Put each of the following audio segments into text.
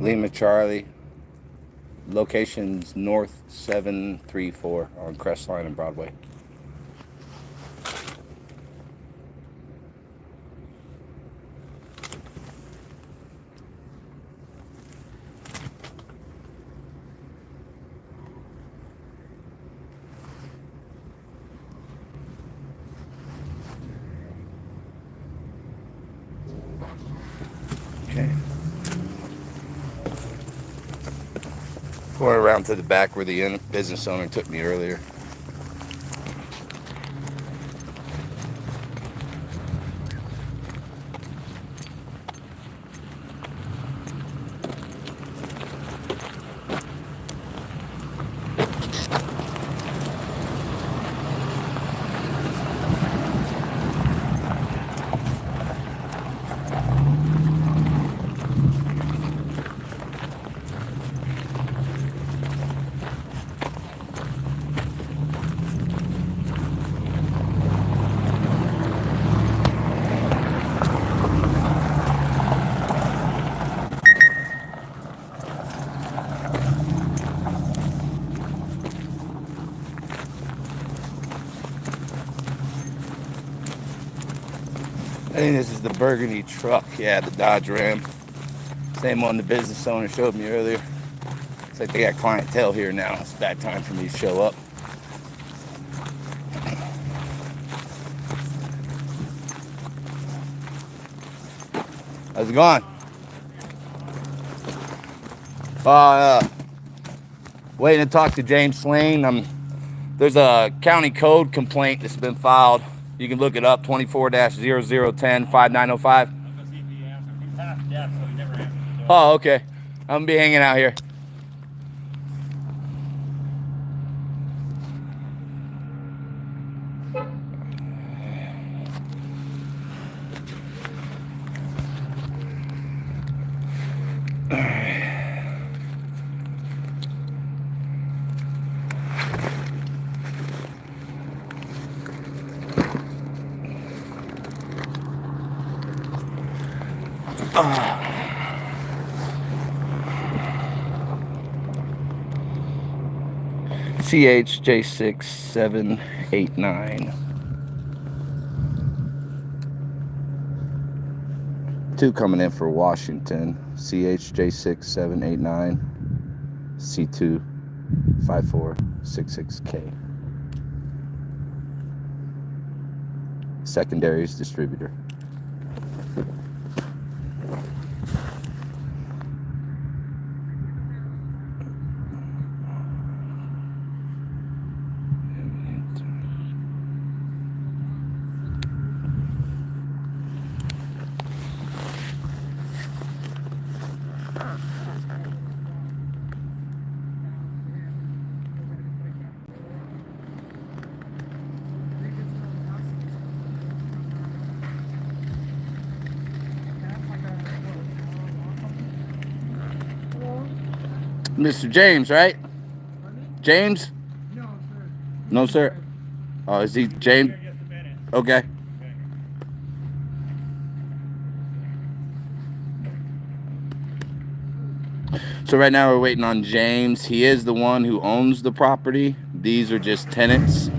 Lima Charlie. Location's North 734 on Crestline and Broadway. Okay. Going around to the back where the business owner took me earlier. I think this is the burgundy truck. Yeah, the Dodge Ram. Same one the business owner showed me earlier. It's like they got clientele here now. It's a bad time for me to show up. How's it going? Waiting to talk to James Slane. There's a county code complaint that's been filed. You can look it up, 24-0010-5905. Oh, okay. I'm going to be hanging out here. CHJ6789. 2 coming in for Washington. CHJ6789. C25466K. Secondaries distributor. Mr. James, right? James? No, sir. No, sir. Oh, is he James? Okay. So right now we're waiting on James. He is the one who owns the property. These are just tenants.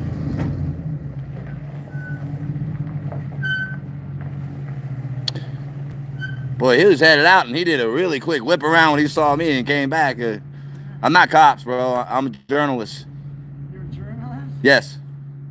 Boy, he was headed out and he did a really quick whip around when he saw me and came back. I'm not cops, bro. I'm a journalist. You're a journalist? Yes.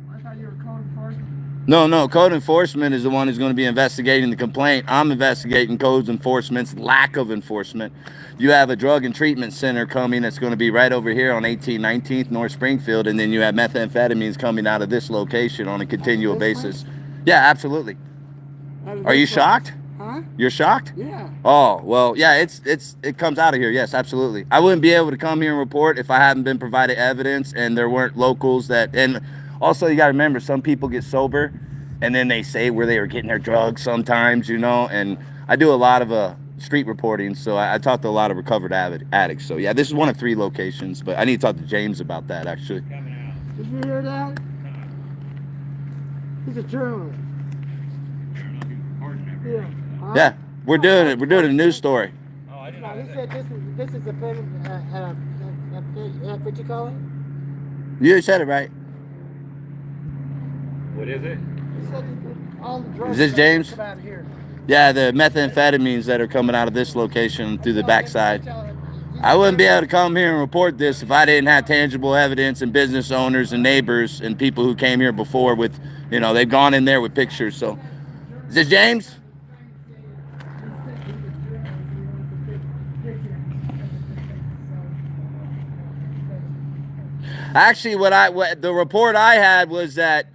I thought you were code enforcement. No. Code enforcement is the one who's going to be investigating the complaint. I'm investigating codes enforcement's lack of enforcement. You have a drug and treatment center coming that's going to be right over here on 19th North Springfield, and then you have methamphetamines coming out of this location on a continual basis. Yeah, absolutely. Are you shocked? Huh? You're shocked? Yeah. Oh, well, yeah, it comes out of here. Yes, absolutely. I wouldn't be able to come here and report if I hadn't been provided evidence and there weren't locals that, and also you got to remember, some people get sober and then they say where they were getting their drugs sometimes, you know, and I do a lot of street reporting, so I talk to a lot of recovered addicts. So yeah, this is one of 3 locations, but I need to talk to James about that actually. Did you hear that? He's a journalist. Yeah. Yeah, we're doing it. We're doing a news story. Yeah, He said this is a what you call it? You said it right. What is it? He said all the drugs Is this James? come out of here. Yeah, the methamphetamines that are coming out of this location through the backside. I wouldn't be able to come here and report this if I didn't have tangible evidence and business owners and neighbors and people who came here before with, they've gone in there with pictures. So, is this James? Actually, what the report I had was that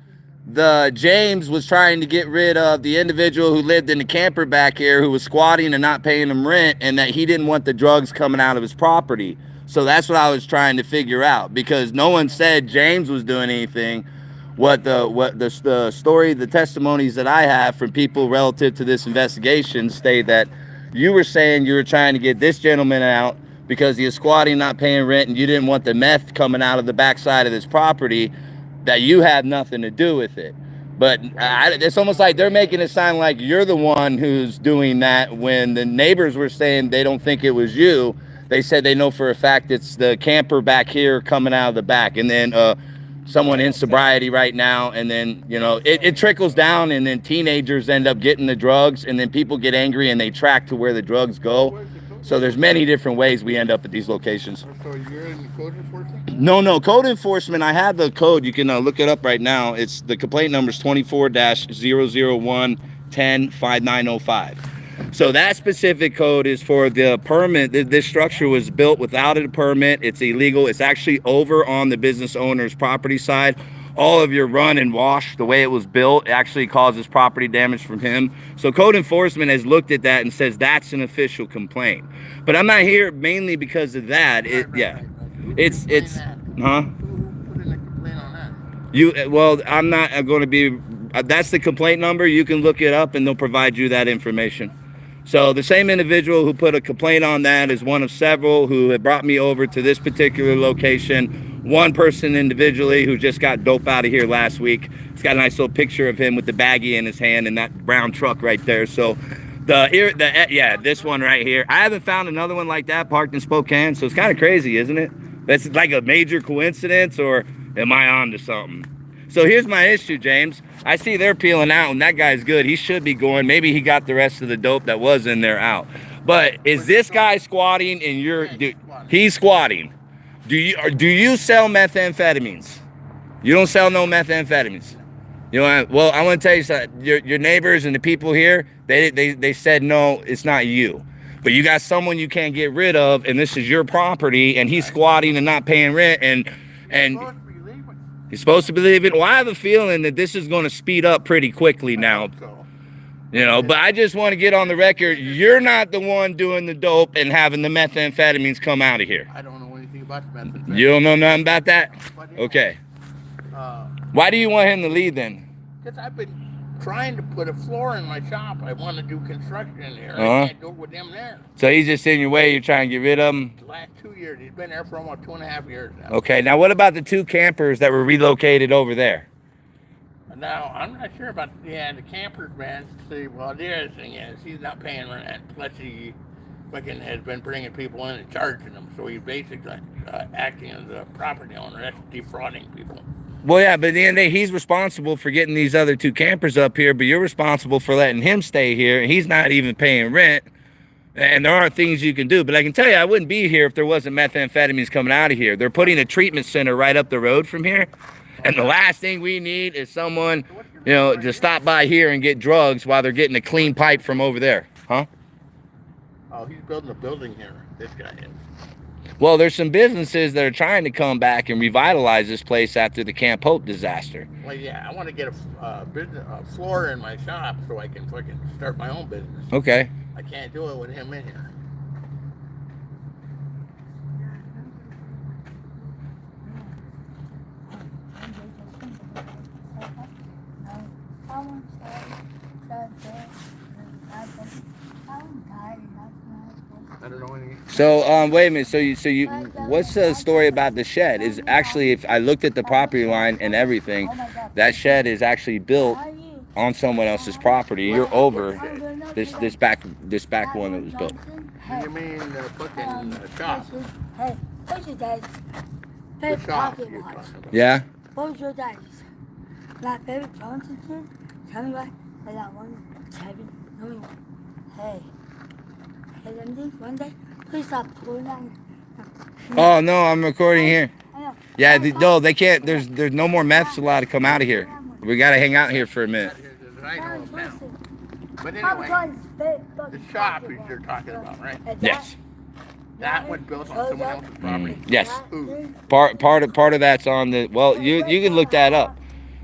the James was trying to get rid of the individual who lived in the camper back here who was squatting and not paying him rent, and that he didn't want the drugs coming out of his property. So that's what I was trying to figure out, because no one said James was doing anything. What the story, the testimonies that I have from people relative to this investigation state that you were saying you were trying to get this gentleman out because he was squatting, not paying rent, and you didn't want the meth coming out of the backside of this property, that you had nothing to do with it. But it's almost like they're making it sound like you're the one who's doing that, when the neighbors were saying they don't think it was you. They said they know for a fact it's the camper back here coming out of the back, and then someone in sobriety right now, and then it trickles down, and then teenagers end up getting the drugs, and then people get angry and they track to where the drugs go. So there's many different ways we end up at these locations. So you're in code enforcement? No, code enforcement. I have the code. You can look it up right now. It's the complaint number is 24-001-10-5905. So that specific code is for the permit. This structure was built without a permit. It's illegal. It's actually over on the business owner's property side. All of your run and wash, the way it was built, actually causes property damage from him. So code enforcement has looked at that and says that's an official complaint. But I'm not here mainly because of that. It's huh? Who put in a complaint on that? Well, I'm not going to be. That's the complaint number. You can look it up and they'll provide you that information. So the same individual who put a complaint on that is one of several who had brought me over to this particular location. One person individually who just got dope out of here last week. It's got a nice little picture of him with the baggie in his hand and that brown truck right there. So this one right here. I haven't found another one like that parked in Spokane. So it's kind of crazy, isn't it? That's like a major coincidence, or am I on to something? So here's my issue, James. I see they're peeling out, and that guy's good. He should be going. Maybe he got the rest of the dope that was in there out. But is this guy squatting and he's squatting? Do you sell methamphetamines? You don't sell no methamphetamines. Well, I want to tell you something. Your neighbors and the people here, they said no, it's not you. But you got someone you can't get rid of, and this is your property, and he's squatting and not paying rent, and he's supposed to be leaving. Well, I have a feeling that this is going to speed up pretty quickly now. But I just want to get on the record. You're not the one doing the dope and having the methamphetamines come out of here. I don't know anything about the methamphetamine. You don't know nothing about that? Okay. Why do you want him to leave then? Because I've been trying to put a floor in my shop. I want to do construction in there. I can't do it with them there. So he's just in your way. You're trying to get rid of him? The last 2 years. He's been there for almost 2.5 years now. Okay. Now, what about the 2 campers that were relocated over there? Now, I'm not sure about the campers, man. See, well, the other thing is he's not paying rent. Plus, he fucking has been bringing people in and charging them. So he's basically acting as a property owner. That's defrauding people. Well, yeah, but at the end of the day, he's responsible for getting these other 2 campers up here, but you're responsible for letting him stay here, and he's not even paying rent. And there are things you can do. But I can tell you, I wouldn't be here if there wasn't methamphetamines coming out of here. They're putting a treatment center right up the road from here. And the last thing we need is someone, to stop by here and get drugs while they're getting a clean pipe from over there. Huh? Oh, he's building a building here. This guy is. Well, there's some businesses that are trying to come back and revitalize this place after the Camp Hope disaster. Well, yeah, I want to get a floor in my shop so I can fucking start my own business. Okay. I can't do it with him in here. I don't know any. So wait a minute. So you what's the story about the shed? Is actually, if I looked at the property line and everything, that shed is actually built on someone else's property. You're over this back one that was built. You mean the fucking shop? Hey, what's your dad's The favorite shop pocket you're watch? talking about. Yeah. What was your dad's? My favorite Johnson kid? Tell me why. I got one, seven, no one. Hey, let me think. One day, please stop pulling on. Oh no, I'm recording here. I know. Yeah, no, they can't. There's no more meths allowed to come out of here. We gotta hang out here for a minute. I know of now. But Papa anyway, John's favorite the shop is you're talking about, right? Yes. That was built on someone else's property. Yes. Who? Part of that's on the. Well, you can look that up.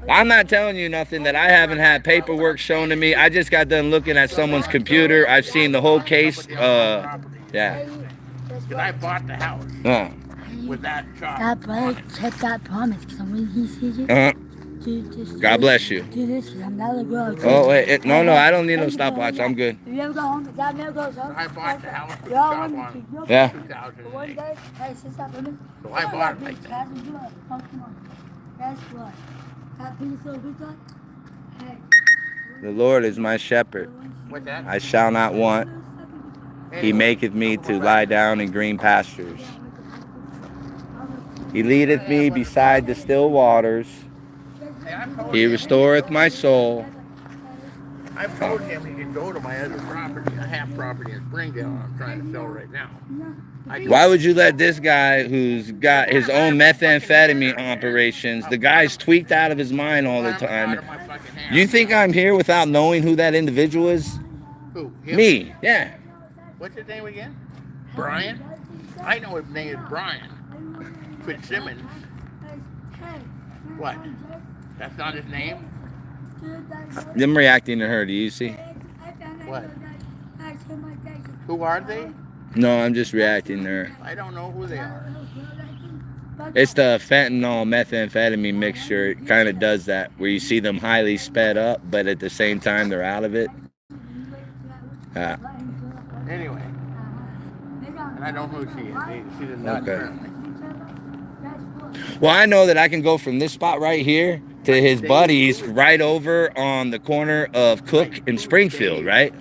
I'm not telling you nothing that I haven't had paperwork shown to me. I just got done looking at someone's computer. I've seen the whole case. Yeah. Because I bought the house with that shop. That brother, check that promise. Because when he sees you, God bless you. do this. Because I'm not a girl. Oh wait, no, I don't need no stopwatch. I'm good. If you ever go home, Dad never goes home. I bought the house with the Y'all shop want on to Yeah. 2008. day, hey, since that woman. So I bought it like that. That's what. That piece of good stuff. Hey. The Lord is my shepherd. What's that? I shall not want. He maketh me to lie down in green pastures. He leadeth me beside the still waters. He restoreth my soul. I've told him he can go to my other property, a half property in Springdale, I'm trying to sell right now. Why would you let this guy who's got his own methamphetamine operations, the guy's tweaked out of his mind all the time. You think I'm here without knowing who that individual is? Who? Him? Me, yeah. What's his name again? Brian? I know his name is Brian. Fitzsimmons. What? That's not his name? I'm reacting to her, do you see? What? Who are they? No, I'm just reacting to her. I don't know who they are. It's the fentanyl methamphetamine mixture. It kind of does that, where you see them highly sped up, but at the same time they're out of it. Anyway. And I don't know who she is. She's a nut Okay. currently. Well, I know that I can go from this spot right here to his buddies right over on the corner of Cook and Springfield, right?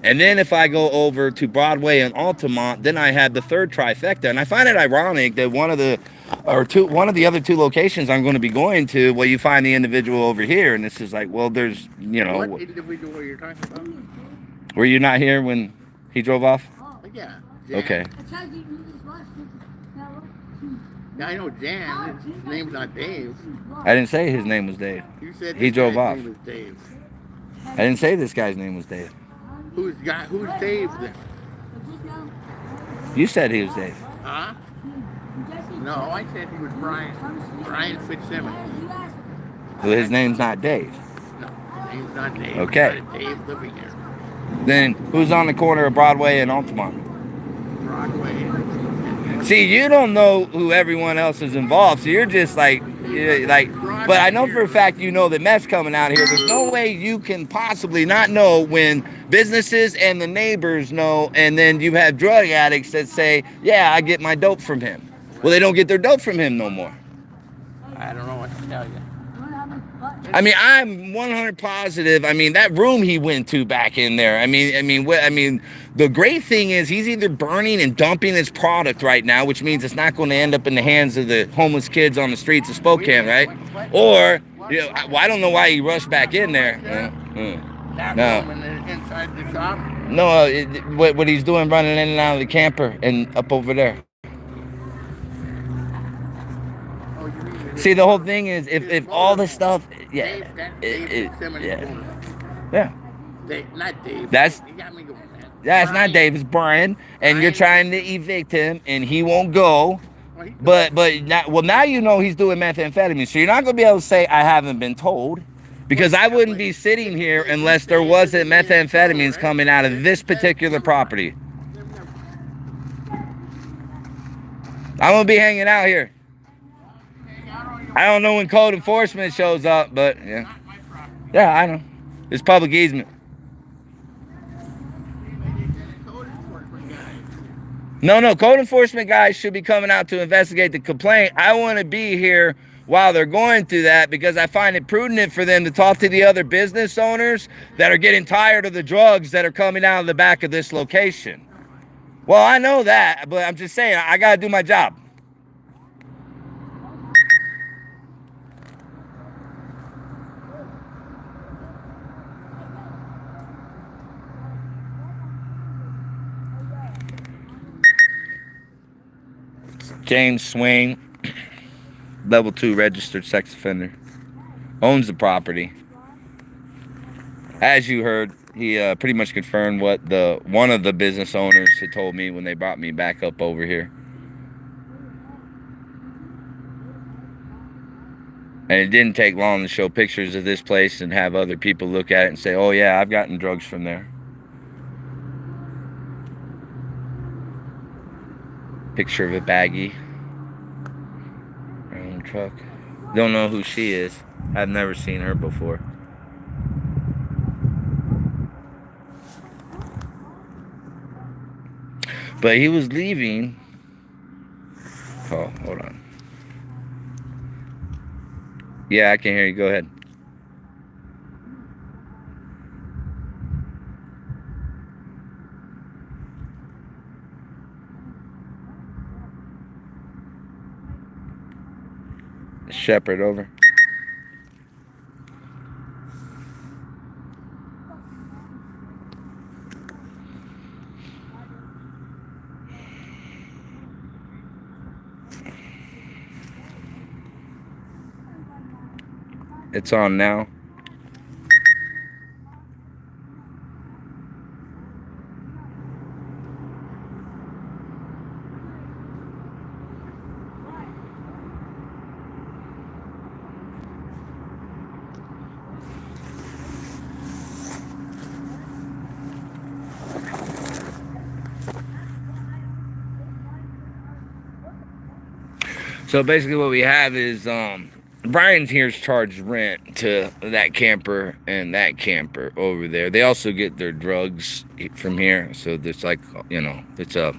And then if I go over to Broadway and Altamont, then I have the third trifecta. And I find it ironic that one of the other two locations I'm going to be going to, well, you find the individual over here, and this is like, well, there's, What individual are you talking about? Were you not here when he drove off? Yeah. Jan. Okay. Yeah, I know Jan. His name's not Dave. I didn't say his name was Dave. You said He this drove guy's off. name is Dave. I didn't say this guy's name was Dave. Who's Dave then? You said he was Dave. Huh? No, I said he was Brian. Brian Fitzsimmons. Well, his name's not Dave. No, his name's not Dave. Okay. Not a Dave living here. Then who's on the corner of Broadway and Altamont? Broadway. See, you don't know who everyone else is involved, so you're just like. But I know for a fact you know that meth's coming out here. There's no way you can possibly not know when businesses and the neighbors know, and then you have drug addicts that say, yeah, I get my dope from him. Well, they don't get their dope from him no more. I don't know what to tell you. I mean, I'm 100 positive. I mean, that room he went to back in there. I mean, the great thing is he's either burning and dumping his product right now, which means it's not going to end up in the hands of the homeless kids on the streets of Spokane, right? Or, I don't know why he rushed back in there. That No. room inside the shop? No, what he's doing, running in and out of the camper and up over there. Oh, you mean See, the whole thing is, if all the stuff, yeah, Dave, that's Dave Fitzsimmons' yeah, owner. yeah. Dave, not Dave. That's- You got me going, man. Yeah, it's not Brian. Dave, it's Brian, and you're trying to evict him, and he won't go. Well, he- But now you know he's doing methamphetamine, so you're not gonna be able to say I haven't been told, because I wouldn't be sitting here unless there wasn't methamphetamines coming out of this particular property. I'm gonna be hanging out here. I don't know when code enforcement shows up, but yeah, Not my property. yeah, I know. It's public easement. Code enforcement guy. No, code enforcement guys should be coming out to investigate the complaint. I want to be here while they're going through that because I find it prudent for them to talk to the other business owners that are getting tired of the drugs that are coming out of the back of this location. Well, I know that, but I'm just saying I gotta do my job. James Swain, level 2 registered sex offender, owns the property. As you heard, he pretty much confirmed what one of the business owners had told me when they brought me back up over here. And it didn't take long to show pictures of this place and have other people look at it and say, oh yeah, I've gotten drugs from there. Picture of a baggie. Brown truck. Don't know who she is. I've never seen her before. But he was leaving. Oh, hold on. Yeah, I can hear you. Go ahead. Shepherd, over. It's on now. So basically what we have is Brian's here's charged rent to that camper and that camper over there. They also get their drugs from here, so it's like, it's a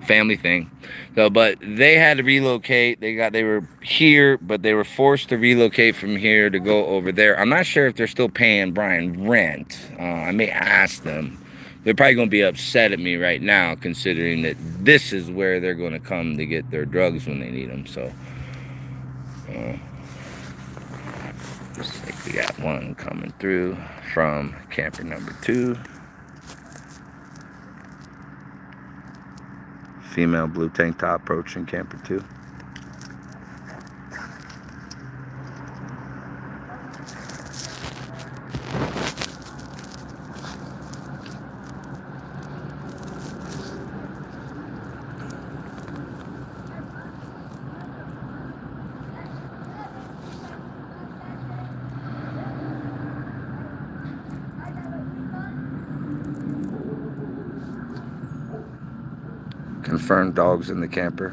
family thing. So, but they had to relocate. They were here, but they were forced to relocate from here to go over there. I'm not sure if they're still paying Brian rent. I may ask them. They're probably going to be upset at me right now, considering that this is where they're going to come to get their drugs when they need them. So, looks like we got one coming through from camper number 2. Female blue tank top approaching camper 2. Confirmed dogs in the camper.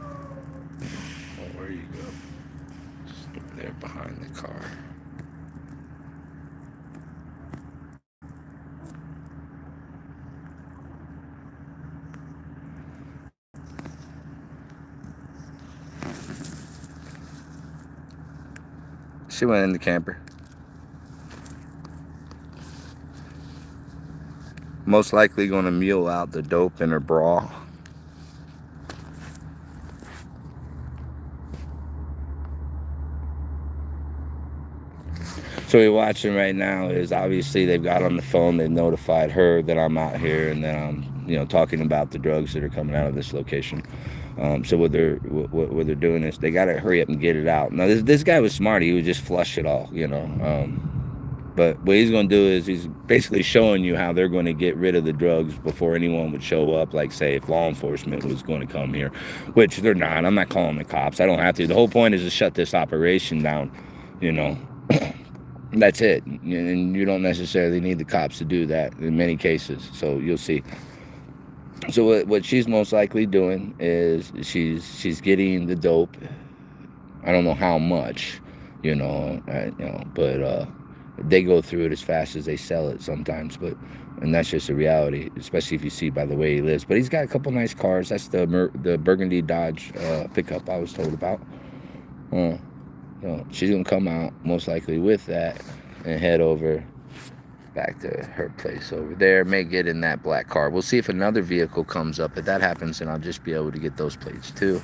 Oh, where you go? Just up there behind the car. She went in the camper. Most likely going to mule out the dope in her bra. So we're watching right now is obviously they've got on the phone, they've notified her that I'm out here and that I'm, talking about the drugs that are coming out of this location. So what they're doing is they got to hurry up and get it out. Now this guy was smart. He would just flush it all, But what he's going to do is he's basically showing you how they're going to get rid of the drugs before anyone would show up. Like, say, if law enforcement was going to come here, which they're not. I'm not calling the cops. I don't have to. The whole point is to shut this operation down, That's it. And you don't necessarily need the cops to do that in many cases. So you'll see. So what she's most likely doing is she's getting the dope. I don't know how much, but they go through it as fast as they sell it sometimes, and that's just a reality, especially if you see by the way he lives. But he's got a couple nice cars. That's the burgundy Dodge pickup I was told about. So she's gonna come out most likely with that and head over back to her place over there. May get in that black car. We'll see if another vehicle comes up. If that happens, then I'll just be able to get those plates too.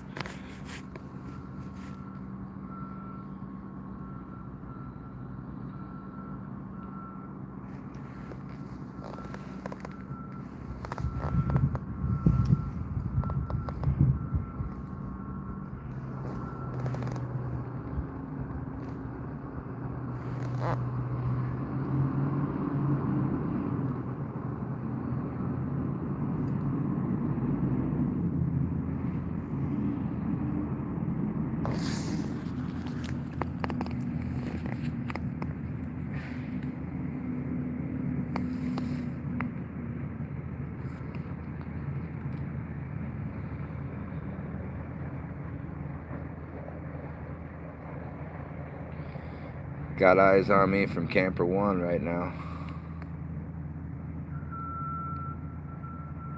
Got eyes on me from Camper One right now.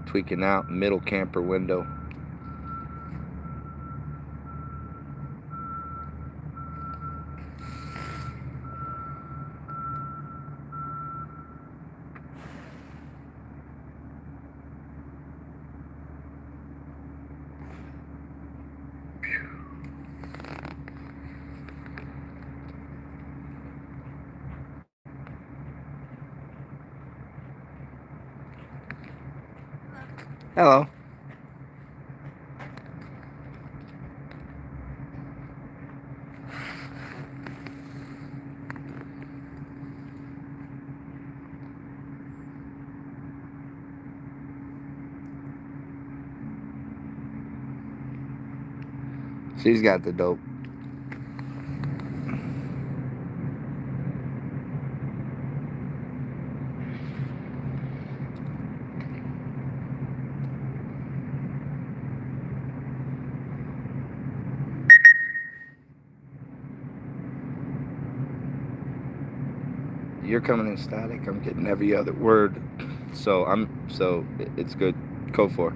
Tweaking out middle camper window. Hello. She's got the dope. You're coming in static. I'm getting every other word. So it's good. Code 4.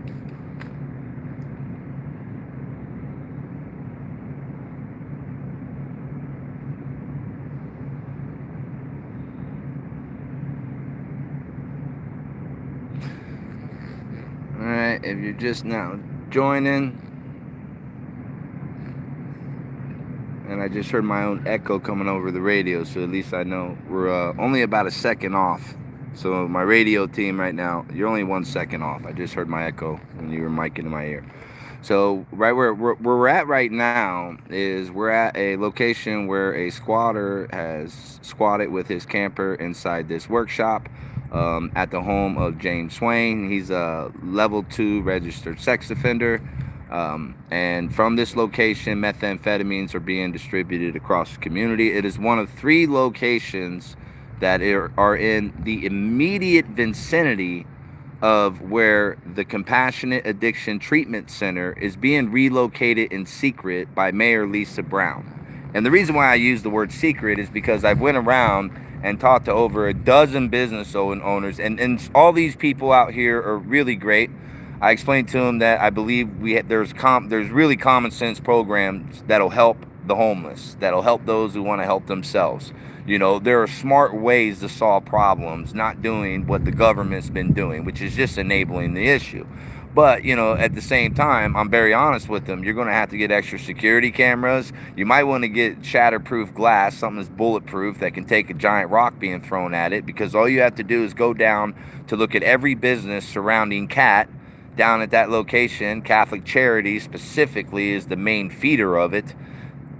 Alright, if you're just now joining, and I just heard my own echo coming over the radio, so at least I know we're only about a second off. So my radio team right now, you're only 1 second off. I just heard my echo when you were micing in my ear. So right where we're at right now is we're at a location where a squatter has squatted with his camper inside this workshop at the home of James Swain. He's a level 2 registered sex offender. And from this location, methamphetamines are being distributed across the community. It is one of 3 locations that are in the immediate vicinity of where the Compassionate Addiction Treatment Center is being relocated in secret by Mayor Lisa Brown. And the reason why I use the word secret is because I've went around and talked to over a dozen business owners, and all these people out here are really great. I explained to them that I believe there's really common sense programs that'll help the homeless, that'll help those who want to help themselves. You know, there are smart ways to solve problems, not doing what the government's been doing, which is just enabling the issue. But, you know, at the same time, I'm very honest with them. You're going to have to get extra security cameras. You might want to get shatterproof glass, something that's bulletproof that can take a giant rock being thrown at it, because all you have to do is go down to look at every business surrounding CAT down at that location. Catholic Charities specifically is the main feeder of it.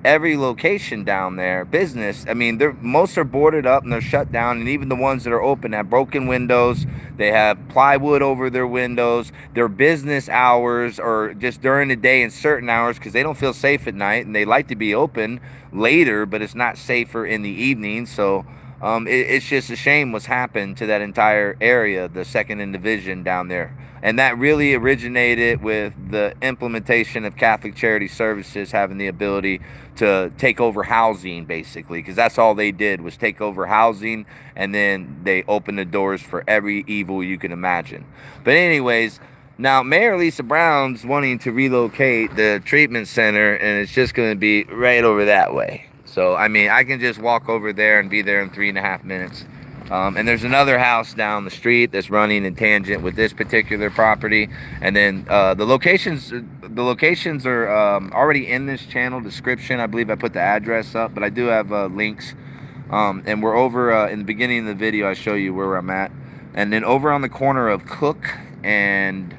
Every location down there, business, I mean, most are boarded up and they're shut down, and even the ones that are open have broken windows. They have plywood over their windows. Their business hours are just during the day and certain hours because they don't feel safe at night, and they like to be open later, but it's not safer in the evening. So It's just a shame what's happened to that entire area, the second and division down there. And that really originated with the implementation of Catholic Charity Services having the ability to take over housing, basically, because that's all they did was take over housing, and then they opened the doors for every evil you can imagine. But anyways, now Mayor Lisa Brown's wanting to relocate the treatment center, and it's just going to be right over that way. So, I mean, I can just walk over there and be there in 3.5 minutes. And there's another house down the street that's running in tangent with this particular property. And then the locations are already in this channel description. I believe I put the address up, but I do have links. And we're over in the beginning of the video. I show you where I'm at. And then over on the corner of Cook and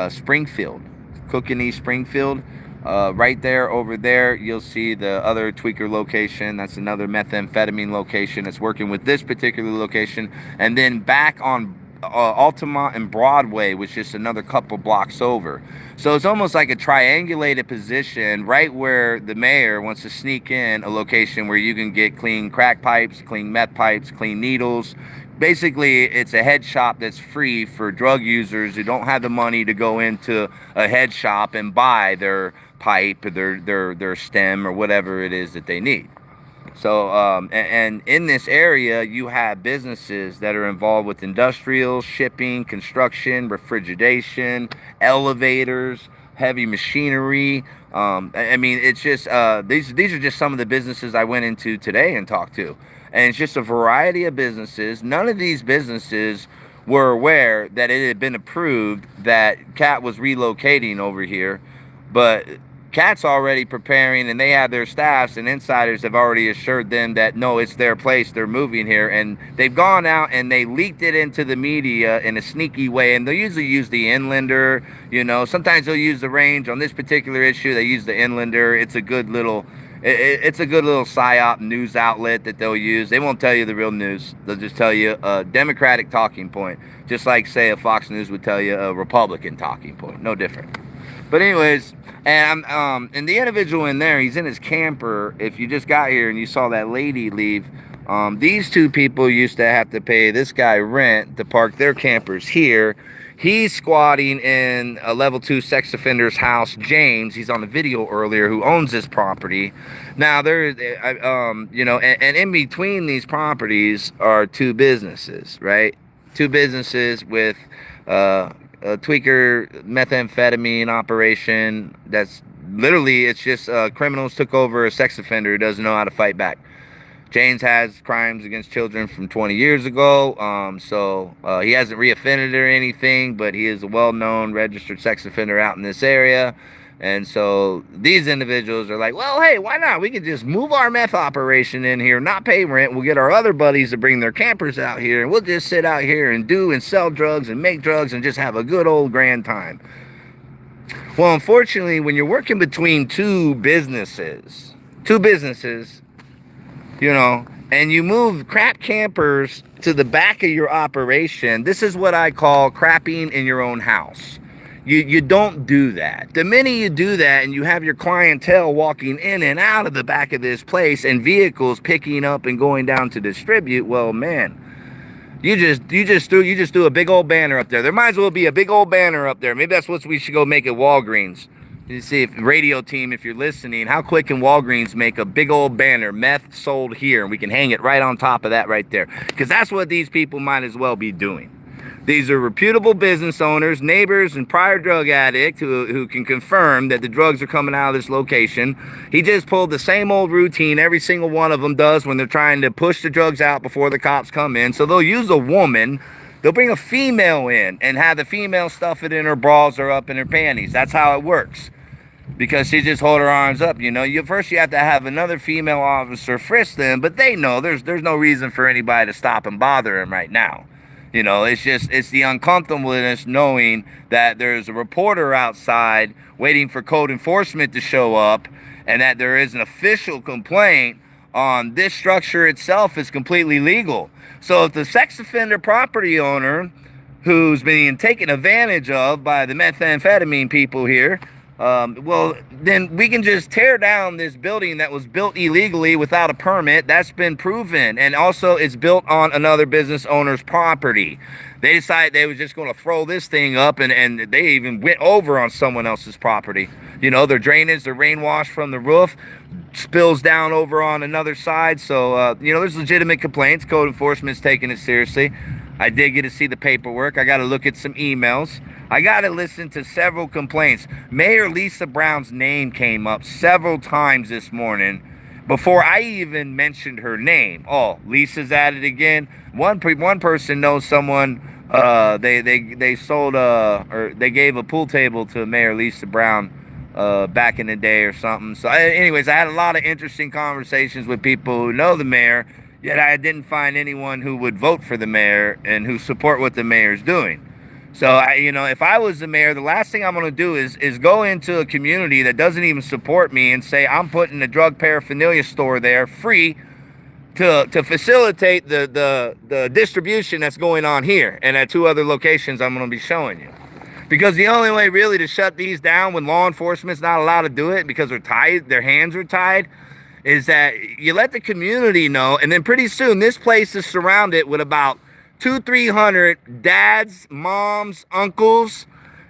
Springfield, Cook and East Springfield, right there, over there, you'll see the other tweaker location. That's another methamphetamine location that's working with this particular location. And then back on Altamont and Broadway, which is another couple blocks over. So it's almost like a triangulated position right where the mayor wants to sneak in a location where you can get clean crack pipes, clean meth pipes, clean needles. Basically, it's a head shop that's free for drug users who don't have the money to go into a head shop and buy their pipe, their stem, or whatever it is that they need. So, and in this area, you have businesses that are involved with industrial, shipping, construction, refrigeration, elevators, heavy machinery. I mean, it's just, these are just some of the businesses I went into today and talked to. And it's just a variety of businesses. None of these businesses were aware that it had been approved that Cat was relocating over here. But Cat's already preparing, and they have their staffs, and insiders have already assured them that no, it's their place, they're moving here. And they've gone out and they leaked it into the media in a sneaky way. And they'll usually use the Inlander, you know. Sometimes they'll use the Range. On this particular issue, they use the Inlander. It's a good little psyop news outlet that they'll use. They won't tell you the real news. They'll just tell you a Democratic talking point, just like, say, a Fox News would tell you a Republican talking point. No different. But anyways, and and the individual in there, he's in his camper. If you just got here and you saw that lady leave, these two people used to have to pay this guy rent to park their campers here. He's squatting in a level 2 sex offender's house, James. He's on the video earlier, who owns this property. Now, you know, and in between these properties are two businesses, right? Two businesses with a tweaker methamphetamine operation. That's literally, it's just criminals took over a sex offender who doesn't know how to fight back. James has crimes against children from 20 years ago, so he hasn't reoffended or anything, but he is a well-known registered sex offender out in this area. And so these individuals are like, well, hey, why not? We can just move our meth operation in here, not pay rent. We'll get our other buddies to bring their campers out here, and we'll just sit out here and do and sell drugs and make drugs and just have a good old grand time. Well, unfortunately, when you're working between two businesses, you know, and you move crap campers to the back of your operation, this is what I call crapping in your own house. You don't do that. The minute you do that and you have your clientele walking in and out of the back of this place and vehicles picking up and going down to distribute, well, man, you just threw a big old banner up there. There might as well be a big old banner up there. Maybe that's what we should go make at Walgreens. You see, if radio team, if you're listening, how quick can Walgreens make a big old banner, meth sold here, and we can hang it right on top of that right there? Because that's what these people might as well be doing. These are reputable business owners, neighbors, and prior drug addict who can confirm that the drugs are coming out of this location. He just pulled the same old routine every single one of them does when they're trying to push the drugs out before the cops come in. So they'll use a woman. They'll bring a female in and have the female stuff it in her bras or up in her panties. That's how it works. Because she just hold her arms up, you know. First you have to have another female officer frisk them, but they know there's no reason for anybody to stop and bother them right now. You know, it's the uncomfortableness knowing that there's a reporter outside waiting for code enforcement to show up, and that there is an official complaint on this structure itself is completely legal. So if the sex offender property owner, who's being taken advantage of by the methamphetamine people here, Well, then we can just tear down this building that was built illegally without a permit. That's been proven. And also, it's built on another business owner's property. They decided they were just going to throw this thing up, and they even went over on someone else's property. You know, their drainage, their rainwash from the roof spills down over on another side. So, you know, there's legitimate complaints. Code enforcement's taking it seriously. I did get to see the paperwork. I got to look at some emails. I got to listen to several complaints. Mayor Lisa Brown's name came up several times this morning before I even mentioned her name. Oh, Lisa's at it again. One person knows someone. They sold or they gave a pool table to Mayor Lisa Brown back in the day or something. So, anyways, I had a lot of interesting conversations with people who know the mayor. Yet I didn't find anyone who would vote for the mayor and who support what the mayor's doing. So, you know, if I was the mayor, the last thing I'm going to do is go into a community that doesn't even support me and say I'm putting a drug paraphernalia store there free to facilitate the distribution that's going on here and at 2 other locations I'm going to be showing you. Because the only way really to shut these down when law enforcement's not allowed to do it because they're tied, their hands are tied, is that you let the community know, and then pretty soon this place is surrounded with about 200-300 dads, moms, uncles,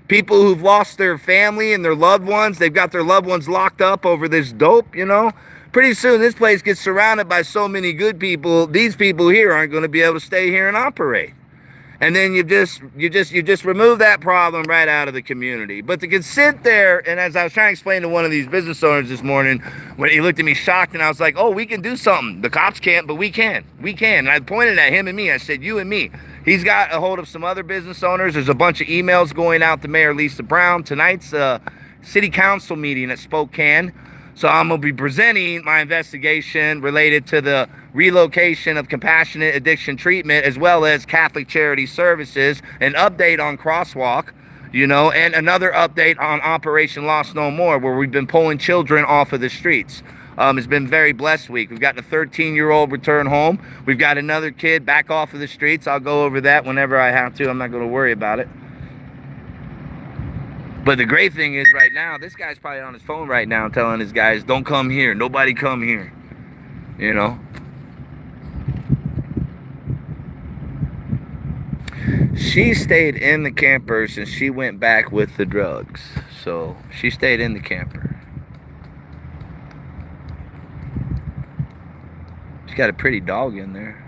people who've lost their family and their loved ones. They've got their loved ones locked up over this dope, you know. Pretty soon this place gets surrounded by so many good people. These people here aren't going to be able to stay here and operate. And then you just remove that problem right out of the community. But to sit there, and as I was trying to explain to one of these business owners this morning, when he looked at me shocked, and I was like, oh, we can do something. The cops can't, but we can. We can. And I pointed at him and me. I said, you and me. He's got a hold of some other business owners. There's a bunch of emails going out to Mayor Lisa Brown. Tonight's city council meeting at Spokane. So I'm going to be presenting my investigation related to the relocation of compassionate addiction treatment as well as Catholic Charity Services, an update on Crosswalk, you know, and another update on Operation Lost No More, where we've been pulling children off of the streets. It's been a very blessed week. We've got a 13-year-old return home. We've got another kid back off of the streets. I'll go over that whenever I have to. I'm not going to worry about it. But the great thing is right now, this guy's probably on his phone right now telling his guys, don't come here. Nobody come here. You know? She stayed in the camper since she went back with the drugs. So she stayed in the camper. She's got a pretty dog in there.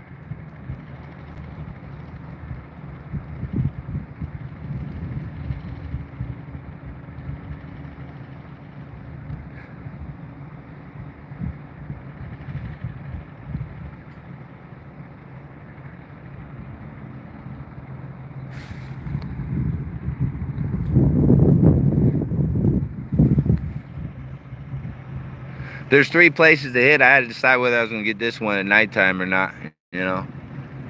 There's 3 places to hit. I had to decide whether I was going to get this one at nighttime or not, you know.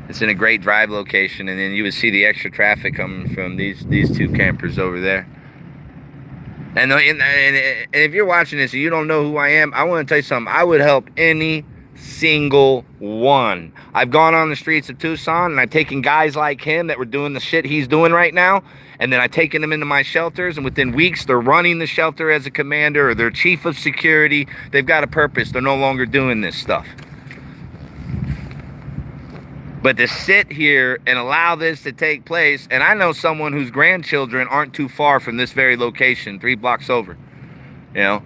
It's in a great drive location, and then you would see the extra traffic coming from these 2 campers over there. And if you're watching this and you don't know who I am, I want to tell you something. I would help any single one. I've gone on the streets of Tucson, and I've taken guys like him that were doing the shit he's doing right now, and then I've taken them into my shelters, and within weeks they're running the shelter as a commander or they're chief of security. They've got a purpose. They're no longer doing this stuff. But to sit here and allow this to take place, and I know someone whose grandchildren aren't too far from this very location, 3 blocks over, you know.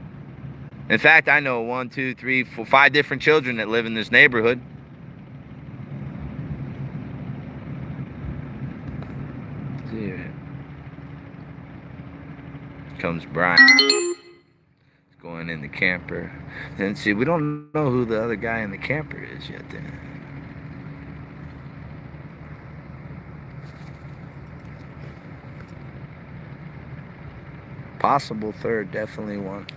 In fact, I know 1, 2, 3, 4, 5 different children that live in this neighborhood. See here. Comes Brian. He's going in the camper. And see, we don't know who the other guy in the camper is yet then. Possible third, definitely one.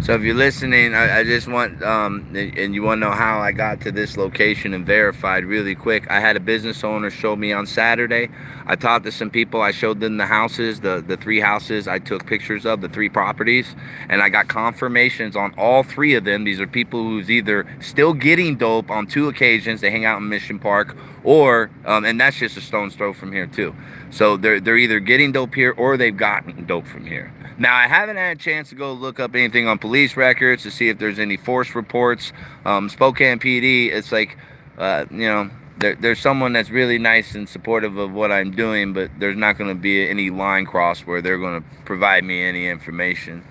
So if you're listening, I just want, and you want to know how I got to this location and verified really quick. I had a business owner show me on Saturday. I talked to some people. I showed them the houses, the 3 houses I took pictures of, the 3 properties, and I got confirmations on all 3 of them. These are people who's either still getting dope on 2 occasions. They hang out in Mission Park, or, and that's just a stone's throw from here too. So they're either getting dope here or they've gotten dope from here. Now, I haven't had a chance to go look up anything on police records to see if there's any force reports. Spokane PD, it's like, you know, there's someone that's really nice and supportive of what I'm doing, but there's not going to be any line cross where they're going to provide me any information.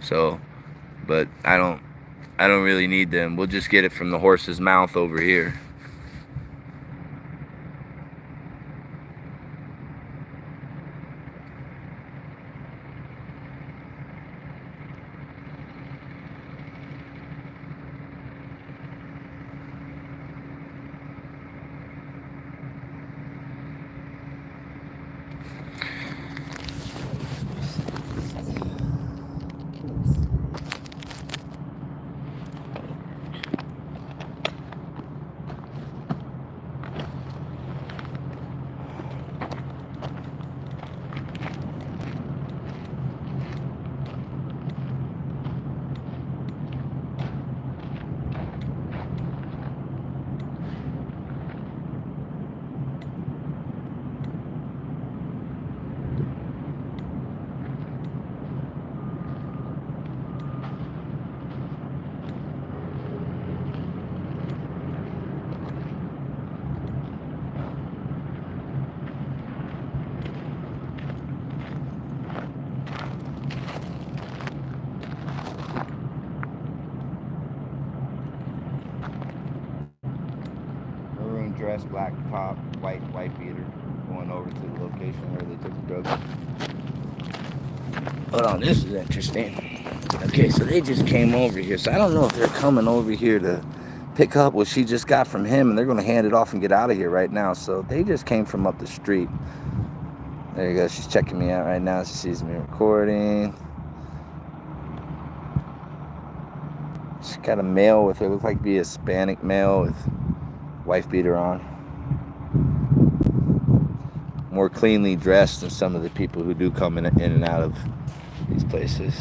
So, but I don't really need them. We'll just get it from the horse's mouth over here. Dress, black top, white beater, going over to the location where they took the drugs. Hold on, this is interesting. Okay, so they just came over here. So I don't know if they're coming over here to pick up what she just got from him, and they're going to hand it off and get out of here right now. So they just came from up the street. There you go. She's checking me out right now. She sees me recording. She's got a male with her. Looks like be a Hispanic male with wife beater on. More cleanly dressed than some of the people who do come in and out of these places.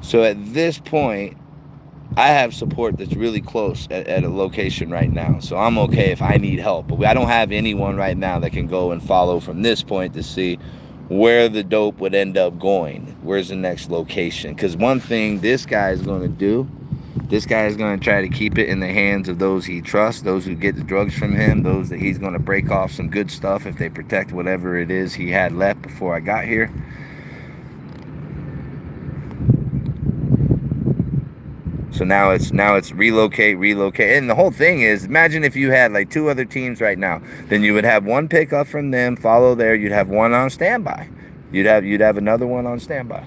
So at this point, I have support that's really close at a location right now. So I'm okay if I need help. But I don't have anyone right now that can go and follow from this point to see where the dope would end up going. Where's the next location? Because one thing this guy is going to do, this guy is going to try to keep it in the hands of those he trusts, those who get the drugs from him, those that he's going to break off some good stuff if they protect whatever it is he had left before I got here. So now it's relocate. And the whole thing is, imagine if you had like 2 other teams right now, then you would have one pickup from them, follow there, you'd have one on standby. You'd have another one on standby.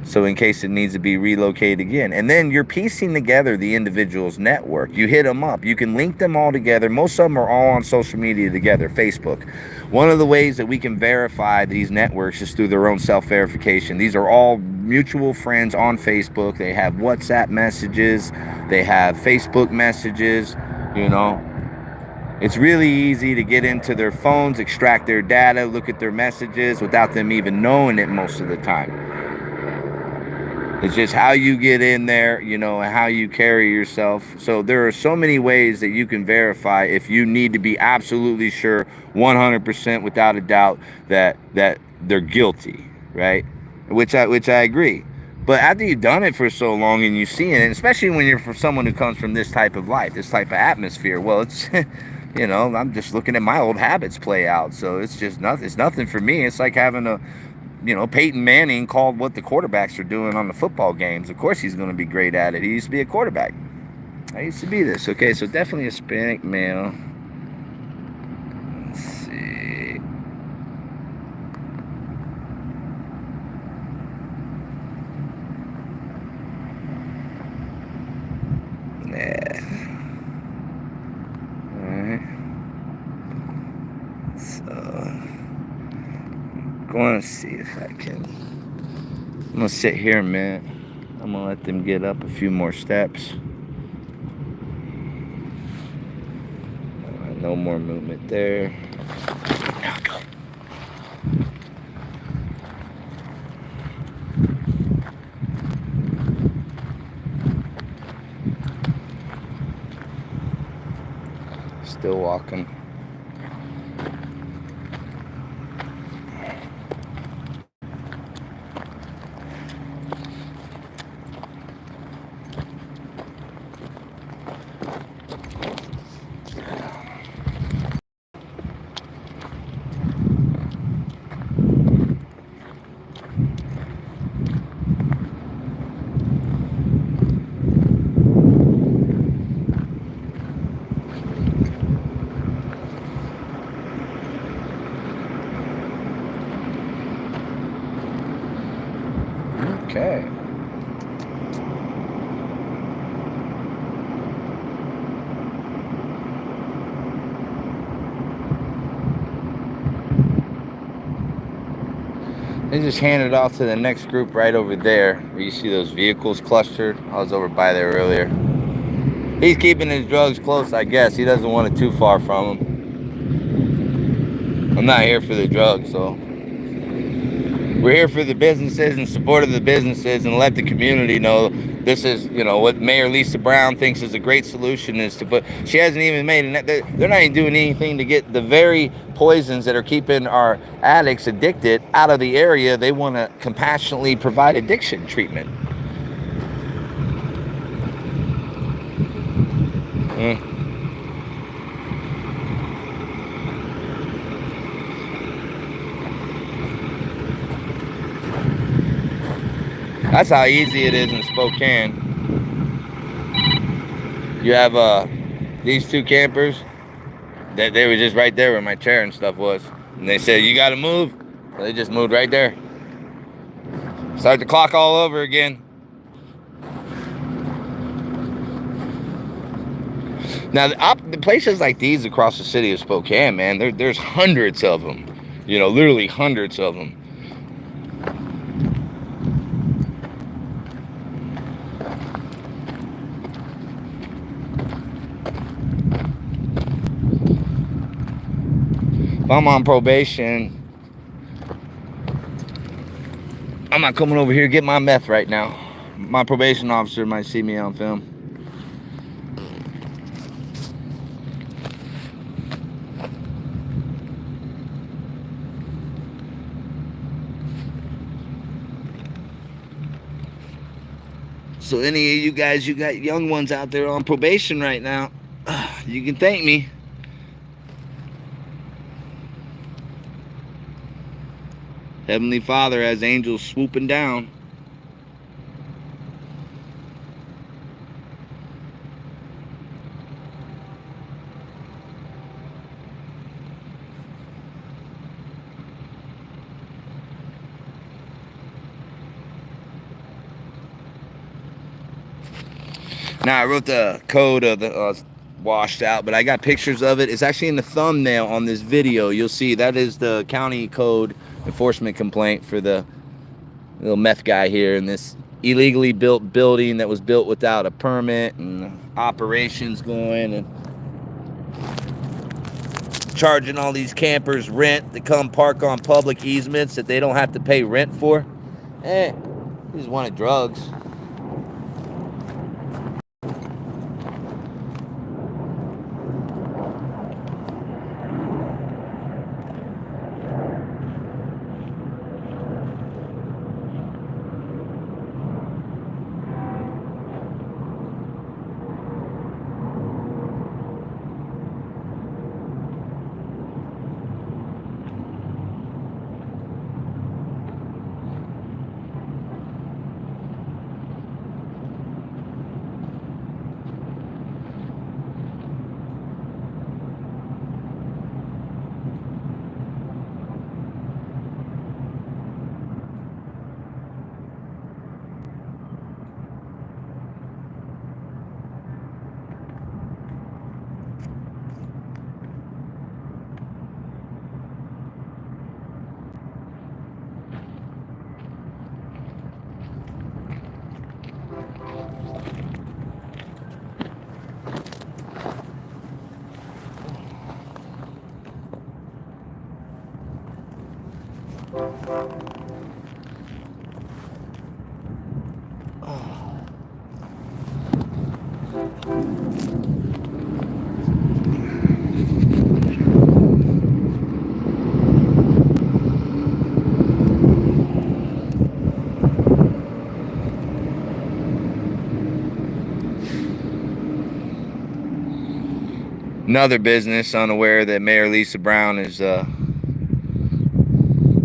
So in case it needs to be relocated again. And then you're piecing together the individual's network. You hit them up. You can link them all together. Most of them are all on social media together, Facebook. One of the ways that we can verify these networks is through their own self-verification. These are all mutual friends on Facebook. They have WhatsApp messages. They have Facebook messages, you know. It's really easy to get into their phones, extract their data, look at their messages without them even knowing it most of the time. It's just how you get in there, you know, and how you carry yourself. So there are so many ways that you can verify if you need to be absolutely sure, 100% without a doubt, that they're guilty, right? Which I agree. But after you've done it for so long and you see it, and especially when you're for someone who comes from this type of life, this type of atmosphere, well, it's, you know, I'm just looking at my old habits play out. So it's just nothing. It's nothing for me. It's like having a, you know, Peyton Manning called what the quarterbacks are doing on the football games. Of course he's going to be great at it. He used to be a quarterback. I used to be this. Okay, so definitely a Hispanic male. Let's see. Yeah. Let's see if I can. I'm gonna sit here a minute. I'm gonna let them get up a few more steps. All right, no more movement there. Now go. Still walking. Okay. They just handed off to the next group right over there, where you see those vehicles clustered. I was over by there earlier. He's keeping his drugs close, I guess. He doesn't want it too far from him. I'm not here for the drugs, so. We're here for the businesses and support of the businesses, and let the community know this is, what Mayor Lisa Brown thinks is a great solution is to put. She hasn't even made they're not even doing anything to get the very poisons that are keeping our addicts addicted out of the area. They want to compassionately provide addiction treatment. That's how easy it is in Spokane. You have these two campers that they were just right there where my chair and stuff was, and they said, "You got to move." So they just moved right there. Start the clock all over again. Now, the places like these across the city of Spokane, man, there's hundreds of them. Literally hundreds of them. If I'm on probation, I'm not coming over here to get my meth right now. My probation officer might see me on film. So any of you guys, you got young ones out there on probation right now, you can thank me. Heavenly Father has angels swooping down. Now, I wrote the code of the washed out, but I got pictures of it. It's actually in the thumbnail on this video. You'll see that is the county code enforcement complaint for the little meth guy here in this illegally built building that was built without a permit, and operations going and charging all these campers rent to come park on public easements that they don't have to pay rent for. He just wanted drugs. Another business unaware that Mayor Lisa Brown is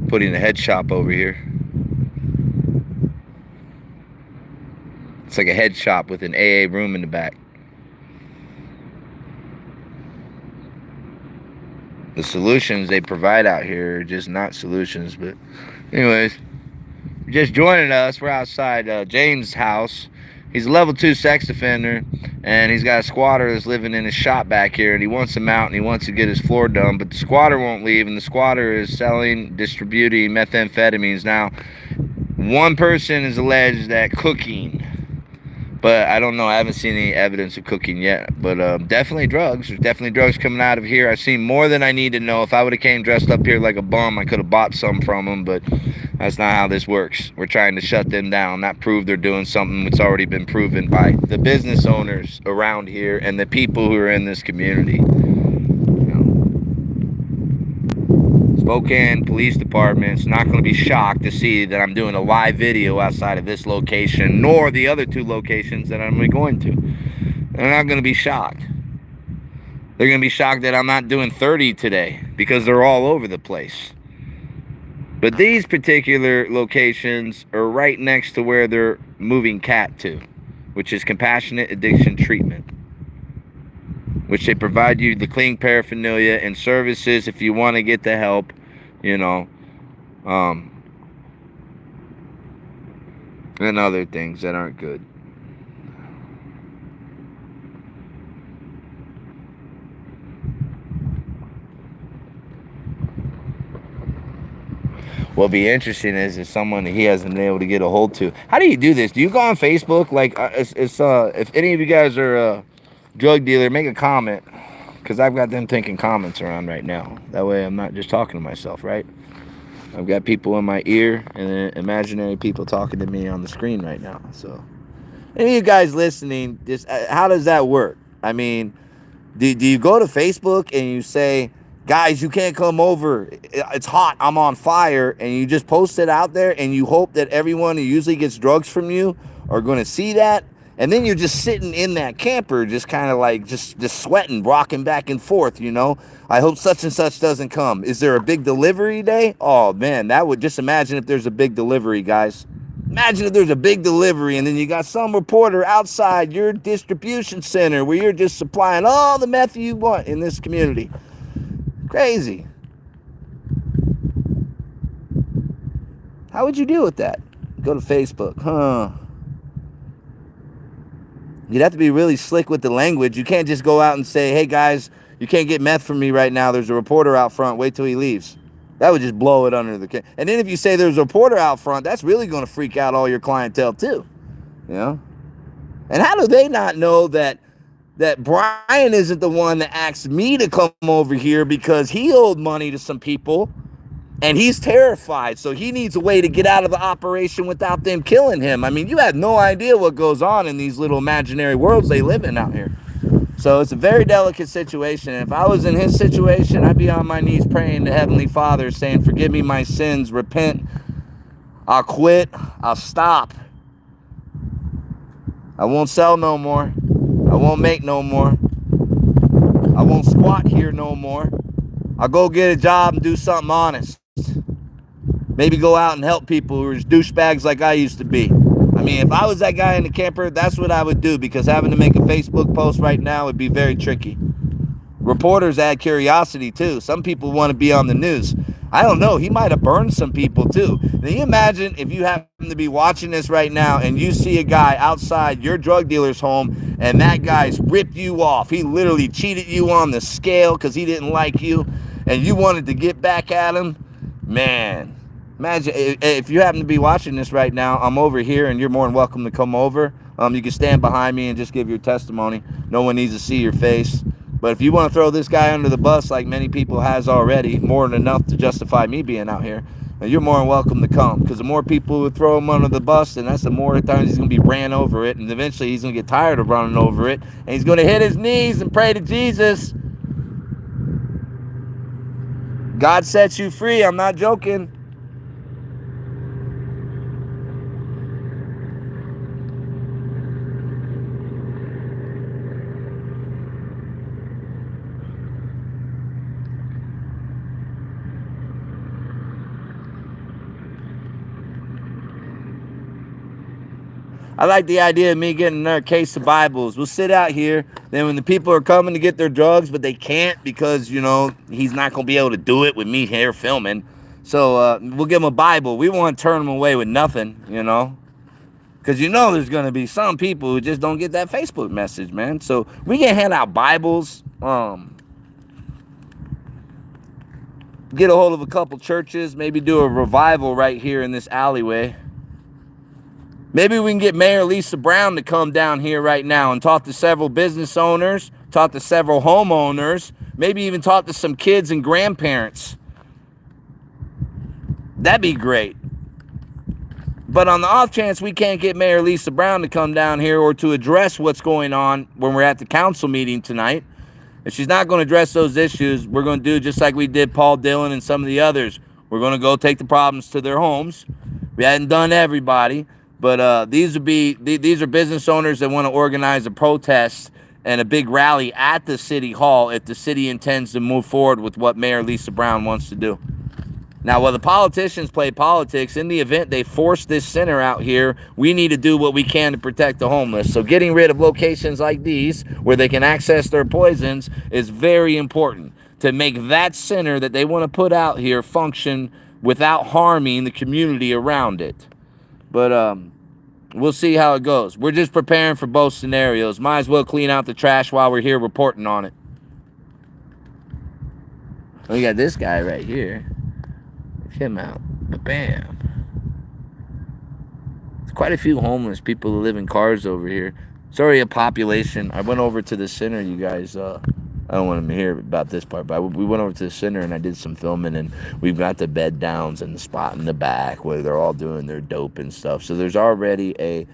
putting a head shop over here. It's like a head shop with an AA room in the back. The solutions they provide out here are just not solutions. But anyways, just joining us, we're outside James' house. He's a level 2 sex offender, and he's got a squatter that's living in his shop back here, and he wants him out and he wants to get his floor done, but the squatter won't leave, and the squatter is selling, distributing methamphetamines. Now, one person is alleged that cooking, but I don't know. I haven't seen any evidence of cooking yet. But definitely drugs. There's definitely drugs coming out of here. I've seen more than I need to know. If I would have came dressed up here like a bum, I could have bought some from them. But that's not how this works. We're trying to shut them down, not prove they're doing something that's already been proven by the business owners around here and the people who are in this community. Spokane Police Department's not going to be shocked to see that I'm doing a live video outside of this location, nor the other 2 locations that I'm going to. They're not going to be shocked. They're going to be shocked that I'm not doing 30 today because they're all over the place. But these particular locations are right next to where they're moving CAT to, which is Compassionate Addiction Treatment, which they provide you the clean paraphernalia and services if you want to get the help, you know, and other things that aren't good. What'll be interesting is someone that he hasn't been able to get a hold to. How do you do this? Do you go on Facebook? Like, if any of you guys are a drug dealer, make a comment, because I've got them thinking comments around right now. That way I'm not just talking to myself, right? I've got people in my ear and imaginary people talking to me on the screen right now. So, any of you guys listening, just how does that work? I mean, do you go to Facebook and you say, guys, you can't come over, it's hot, I'm on fire, and you just post it out there and you hope that everyone who usually gets drugs from you are going to see that? And then you're just sitting in that camper, just kind of like just sweating, rocking back and forth, you know. I hope such and such doesn't come. Is there a big delivery day? Oh, man, that would just imagine if there's a big delivery, guys. Imagine if there's a big delivery and then you got some reporter outside your distribution center where you're just supplying all the meth you want in this community. Crazy. How would you deal with that? Go to Facebook, huh? You'd have to be really slick with the language. You can't just go out and say, hey guys, you can't get meth from me right now. There's a reporter out front. Wait till he leaves. That would just blow it under the... And then if you say there's a reporter out front, that's really going to freak out all your clientele too. You know? And how do they not know that Brian isn't the one that asked me to come over here because he owed money to some people and he's terrified, so he needs a way to get out of the operation without them killing him? I mean, you have no idea what goes on in these little imaginary worlds they live in out here. So it's a very delicate situation. And if I was in his situation, I'd be on my knees praying to Heavenly Father, saying, forgive me my sins, repent, I'll quit, I'll stop. I won't sell no more. I won't make no more. I won't squat here no more. I'll go get a job and do something honest. Maybe go out and help people who are douchebags like I used to be. I mean, if I was that guy in the camper, that's what I would do, because having to make a Facebook post right now would be very tricky. Reporters add curiosity too. Some people want to be on the news. I don't know. He might have burned some people too. Now you imagine if you happen to be watching this right now and you see a guy outside your drug dealer's home and that guy's ripped you off. He literally cheated you on the scale because he didn't like you and you wanted to get back at him. Man, imagine if you happen to be watching this right now. I'm over here and you're more than welcome to come over. You can stand behind me and just give your testimony. No one needs to see your face. But if you want to throw this guy under the bus like many people has already, more than enough to justify me being out here, And you're more than welcome to come, because the more people who throw him under the bus, and that's the more times he's going to be ran over it, and eventually he's going to get tired of running over it, and he's going to hit his knees and pray to Jesus. God sets you free. I'm not joking. I like the idea of me getting another case of Bibles. We'll sit out here. Then when the people are coming to get their drugs, but they can't because, you know, he's not going to be able to do it with me here filming. So we'll give them a Bible. We won't turn them away with nothing, you know. Because you know there's going to be some people who just don't get that Facebook message, man. So we can hand out Bibles. Get a hold of a couple churches. Maybe do a revival right here in this alleyway. Maybe we can get Mayor Lisa Brown to come down here right now and talk to several business owners, talk to several homeowners, maybe even talk to some kids and grandparents. That'd be great. But on the off chance we can't get Mayor Lisa Brown to come down here or to address what's going on when we're at the council meeting tonight, if she's not going to address those issues, we're going to do just like we did Paul Dillon and some of the others. We're going to go take the problems to their homes. We hadn't done everybody. But these are business owners that want to organize a protest and a big rally at the city hall if the city intends to move forward with what Mayor Lisa Brown wants to do. Now, while the politicians play politics, in the event they force this center out here, we need to do what we can to protect the homeless. So getting rid of locations like these where they can access their poisons is very important to make that center that they want to put out here function without harming the community around it. But we'll see how it goes. We're just preparing for both scenarios. Might as well clean out the trash while we're here reporting on it. We got this guy right here. Check him out. Bam. There's quite a few homeless people who live in cars over here. It's already a population. I went over to the center, you guys. I don't want to hear about this part, but we went over to the center and I did some filming, and we've got the bed downs and the spot in the back where they're all doing their dope and stuff. So there's already a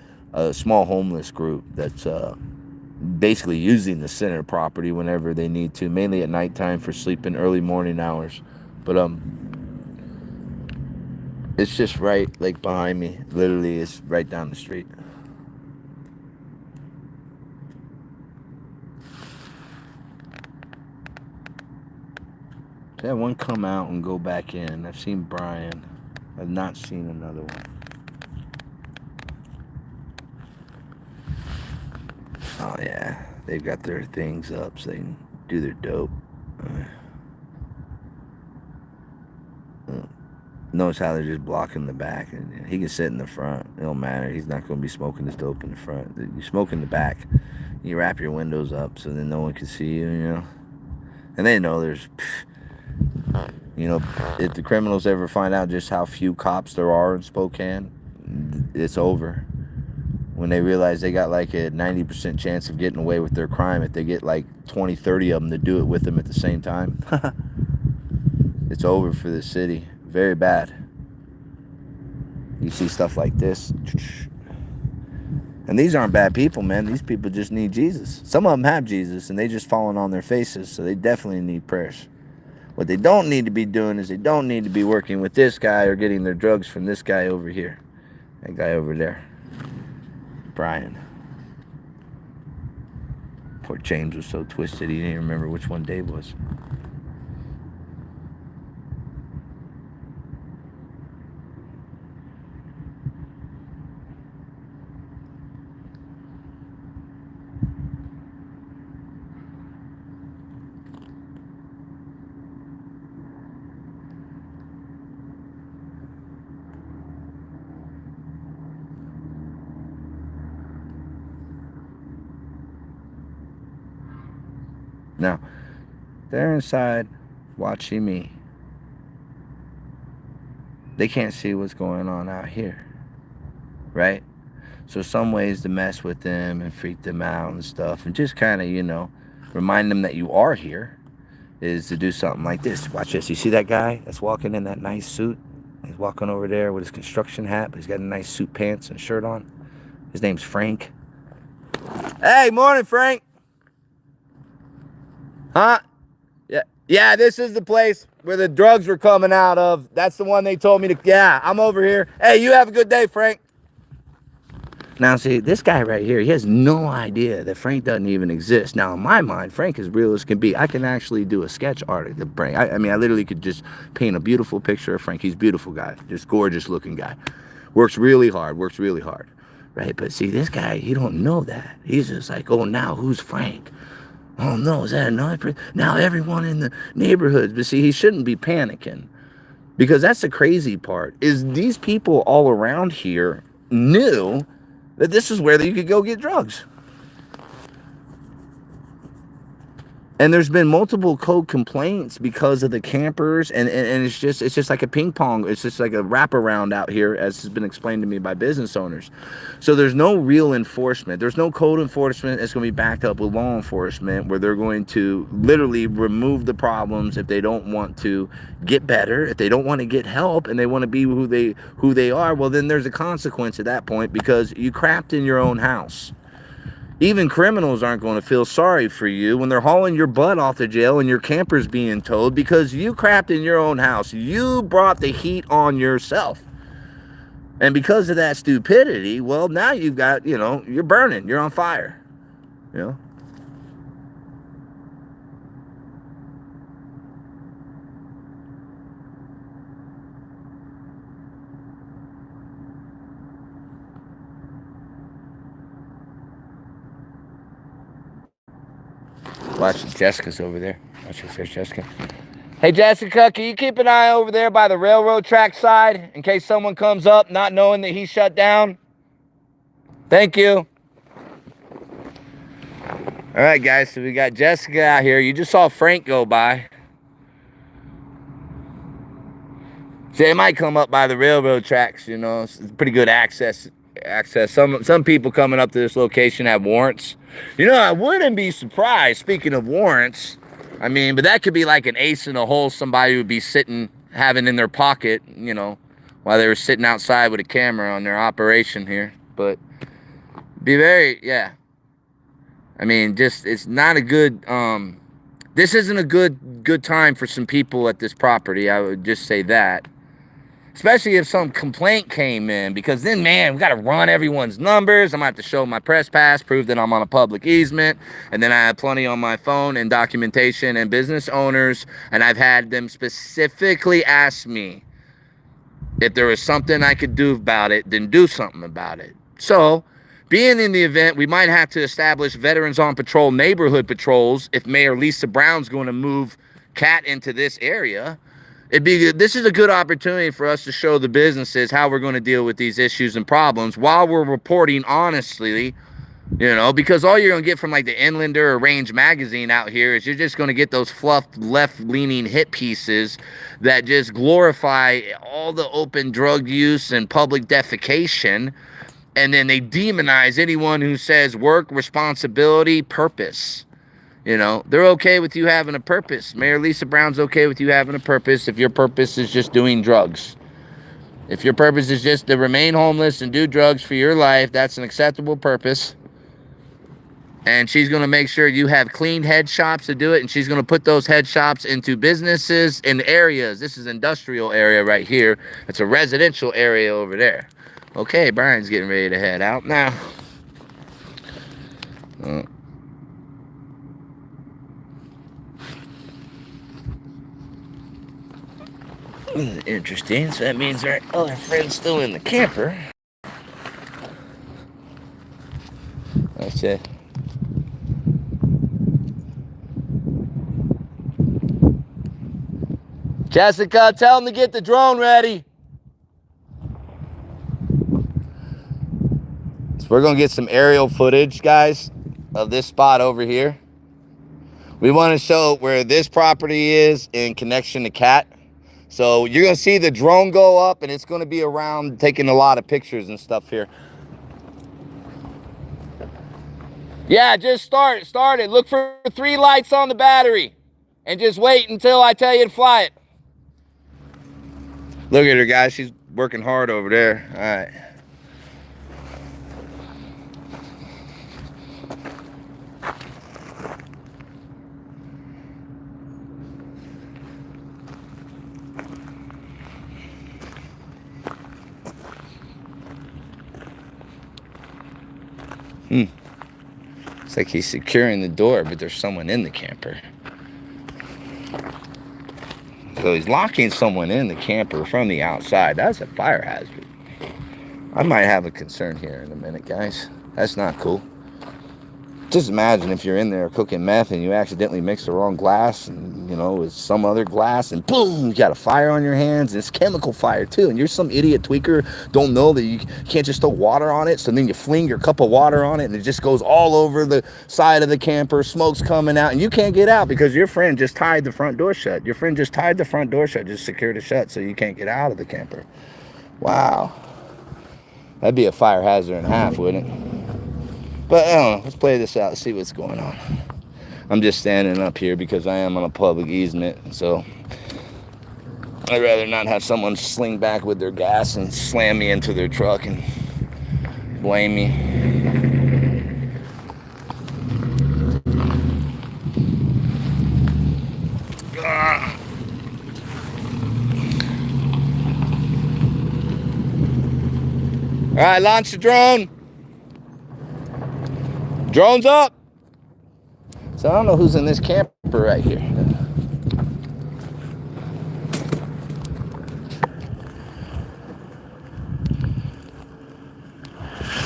small homeless group that's basically using the center property whenever they need to, mainly at nighttime for sleeping, early morning hours. But it's just right like behind me. Literally, it's right down the street. That one come out and go back in. I've seen Brian. I've not seen another one. Oh yeah, they've got their things up so they can do their dope. Notice how they're just blocking the back, and he can sit in the front. It don't matter. He's not going to be smoking his dope in the front. You smoke in the back. You wrap your windows up so that no one can see you, you know. And they know there's. You know, if the criminals ever find out just how few cops there are in Spokane, it's over. When they realize they got like a 90% chance of getting away with their crime, if they get like 20, 30 of them to do it with them at the same time, it's over for the city. Very bad. You see stuff like this. And these aren't bad people, man. These people just need Jesus. Some of them have Jesus, and they just fallen on their faces, so they definitely need prayers. What they don't need to be doing is they don't need to be working with this guy or getting their drugs from this guy over here. That guy over there. Brian. Poor James was so twisted he didn't even remember which one Dave was. Now, they're inside watching me. They can't see what's going on out here, right? So some ways to mess with them and freak them out and stuff and just kind of, you know, remind them that you are here is to do something like this. Watch this. You see that guy that's walking in that nice suit? He's walking over there with his construction hat, but he's got a nice suit pants and shirt on. His name's Frank. Hey, morning, Frank. Huh? Yeah, this is the place where the drugs were coming out of. That's the one they told me to. Yeah, I'm over here. Hey, you have a good day, Frank. Now, see, this guy right here, he has no idea that Frank doesn't even exist. Now, in my mind, Frank is real as can be. I can actually do a sketch art of Frank. I mean, I literally could just paint a beautiful picture of Frank. He's a beautiful guy, just gorgeous looking guy. Works really hard, right? But see, this guy, he don't know that. He's just like, oh, now who's Frank? Oh, no, is that another person? Now everyone in the neighborhood. But see, he shouldn't be panicking. Because that's the crazy part, is these people all around here knew that this is where you could go get drugs. And there's been multiple code complaints because of the campers, and it's just like a ping pong. It's just like a wraparound out here, as has been explained to me by business owners. So there's no real enforcement. There's no code enforcement that's going to be backed up with law enforcement, where they're going to literally remove the problems if they don't want to get better, if they don't want to get help, and they want to be who they are. Well, then there's a consequence at that point, because you crapped in your own house. Even criminals aren't going to feel sorry for you when they're hauling your butt off the jail and your camper's being towed because you crapped in your own house. You brought the heat on yourself. And because of that stupidity, well, now you've got, you're burning. You're on fire. Watch, Jessica's over there. Watch this, there's Jessica. Hey, Jessica, can you keep an eye over there by the railroad track side in case someone comes up not knowing that he's shut down? Thank you. All right, guys, so we got Jessica out here. You just saw Frank go by. So they might come up by the railroad tracks, It's pretty good access. Some people coming up to this location have warrants. I wouldn't be surprised, speaking of warrants, but that could be like an ace in a hole somebody would be having in their pocket, while they were sitting outside with a camera on their operation here. But be very, yeah. It's not a good, this isn't a good time for some people at this property. I would just say that. Especially if some complaint came in, because then, man, we got to run everyone's numbers. I'm going to have to show my press pass, prove that I'm on a public easement. And then I have plenty on my phone and documentation and business owners. And I've had them specifically ask me if there was something I could do about it, then do something about it. So, being in the event, we might have to establish Veterans on Patrol neighborhood patrols if Mayor Lisa Brown's going to move Cat into this area. This is a good opportunity for us to show the businesses how we're going to deal with these issues and problems while we're reporting honestly, because all you're going to get from like the Inlander or Range magazine out here is you're just going to get those fluffed left-leaning hit pieces that just glorify all the open drug use and public defecation, and then they demonize anyone who says work, responsibility, purpose. They're okay with you having a purpose. Mayor Lisa Brown's okay with you having a purpose if your purpose is just doing drugs. If your purpose is just to remain homeless and do drugs for your life, that's an acceptable purpose. And she's going to make sure you have clean head shops to do it, and she's going to put those head shops into businesses and areas. This is industrial area right here. It's a residential area over there. Okay, Brian's getting ready to head out now. Interesting. So that means our other friend's still in the camper. That's it. Jessica, tell him to get the drone ready. So we're going to get some aerial footage, guys, of this spot over here. We want to show where this property is in connection to Cat. So you're going to see the drone go up, and it's going to be around taking a lot of pictures and stuff here. Yeah, just start it. Look for 3 lights on the battery, and just wait until I tell you to fly it. Look at her, guys. She's working hard over there. All right. It's like he's securing the door, but there's someone in the camper. So he's locking someone in the camper from the outside. That's a fire hazard. I might have a concern here in a minute, guys. That's not cool. Just imagine if you're in there cooking meth and you accidentally mix the wrong glass and, you know, with some other glass, and boom, you got a fire on your hands. And it's chemical fire too, and you're some idiot tweaker, don't know that you can't just throw water on it, so then you fling your cup of water on it and it just goes all over the side of the camper, smoke's coming out, and you can't get out because your friend just tied the front door shut. Your friend just tied the front door shut, just secured it shut, so you can't get out of the camper. Wow. That'd be a fire hazard and a half, wouldn't it? But I don't know, let's play this out, see what's going on. I'm just standing up here because I am on a public easement, so I'd rather not have someone sling back with their gas and slam me into their truck and blame me. All right, launch the drone. Drone's up. So I don't know who's in this camper right here.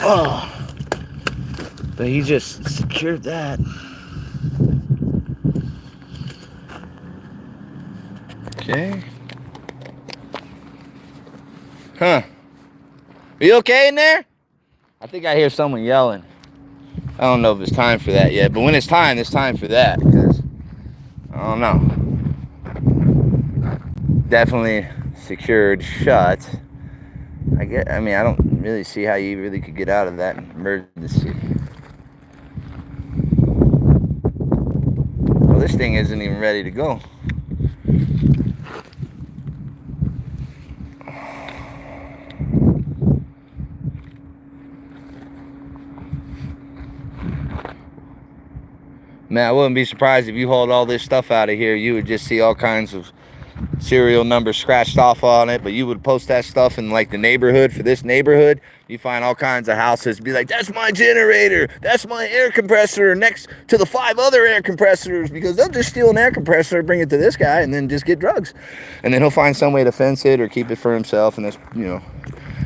Oh, but he just secured that. Okay. Huh. Are you okay in there? I think I hear someone yelling. I don't know if it's time for that yet, but when it's time for that, because I don't know. Definitely secured shut. I mean, I don't really see how you really could get out of that emergency. Well, this thing isn't even ready to go. Man, I wouldn't be surprised if you hauled all this stuff out of here. You would just see all kinds of serial numbers scratched off on it, but you would post that stuff in like the neighborhood. For this neighborhood, you find all kinds of houses be like, that's my generator, that's my air compressor next to the 5 other air compressors, because they'll just steal an air compressor, bring it to this guy, and then just get drugs, and then he'll find some way to fence it or keep it for himself. And that's, you know,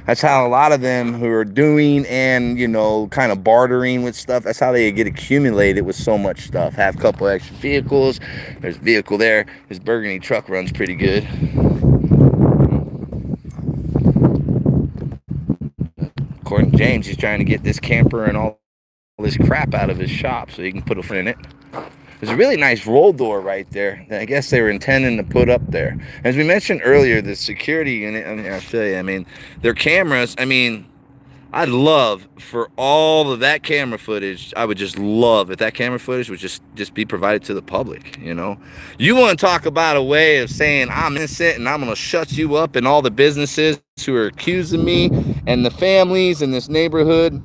that's how a lot of them who are doing and, you know, kind of bartering with stuff, that's how they get accumulated with so much stuff. Have a couple extra vehicles. There's a vehicle there. His burgundy truck runs pretty good. According to James, he's trying to get this camper and all this crap out of his shop so he can put a foot in it. There's a really nice roll door right there that I guess they were intending to put up there. As we mentioned earlier, the security unit, I mean, I'll show you, I mean, their cameras, I mean, I'd love for all of that camera footage, I would just love if that camera footage would just be provided to the public, you know? You want to talk about a way of saying I'm innocent and I'm going to shut you up and all the businesses who are accusing me and the families in this neighborhood.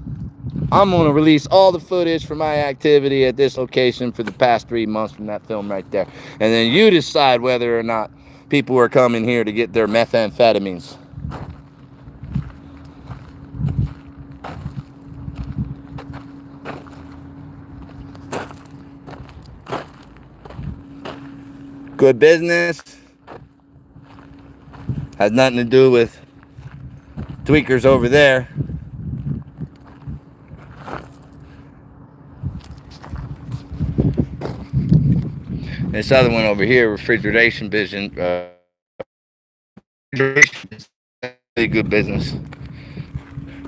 I'm going to release all the footage from my activity at this location for the past 3 months from that film right there. And then you decide whether or not people are coming here to get their methamphetamines. Good business. Has nothing to do with tweakers over there. This other one over here, refrigeration business, really good business.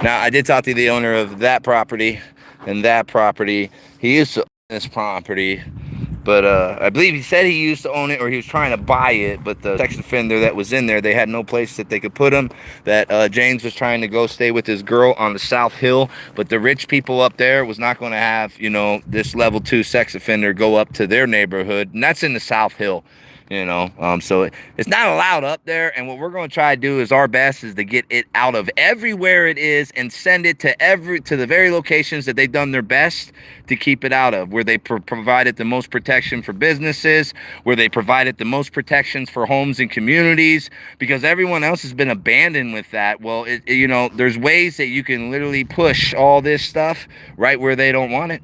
Now, I did talk to the owner of that property and that property. He used to own this property, but I believe he said he used to own it or he was trying to buy it, but the sex offender that was in there, they had no place that they could put him. That James was trying to go stay with his girl on the South Hill, but the rich people up there was not going to have, you know, this level 2 sex offender go up to their neighborhood, and that's in the South Hill. So it's not allowed up there, and what we're going to try to do is our best is to get it out of everywhere it is and send it to the very locations that they've done their best to keep it out of, where they provided the most protection for businesses, where they provided the most protections for homes and communities, because everyone else has been abandoned with that. Well, there's ways that you can literally push all this stuff right where they don't want it.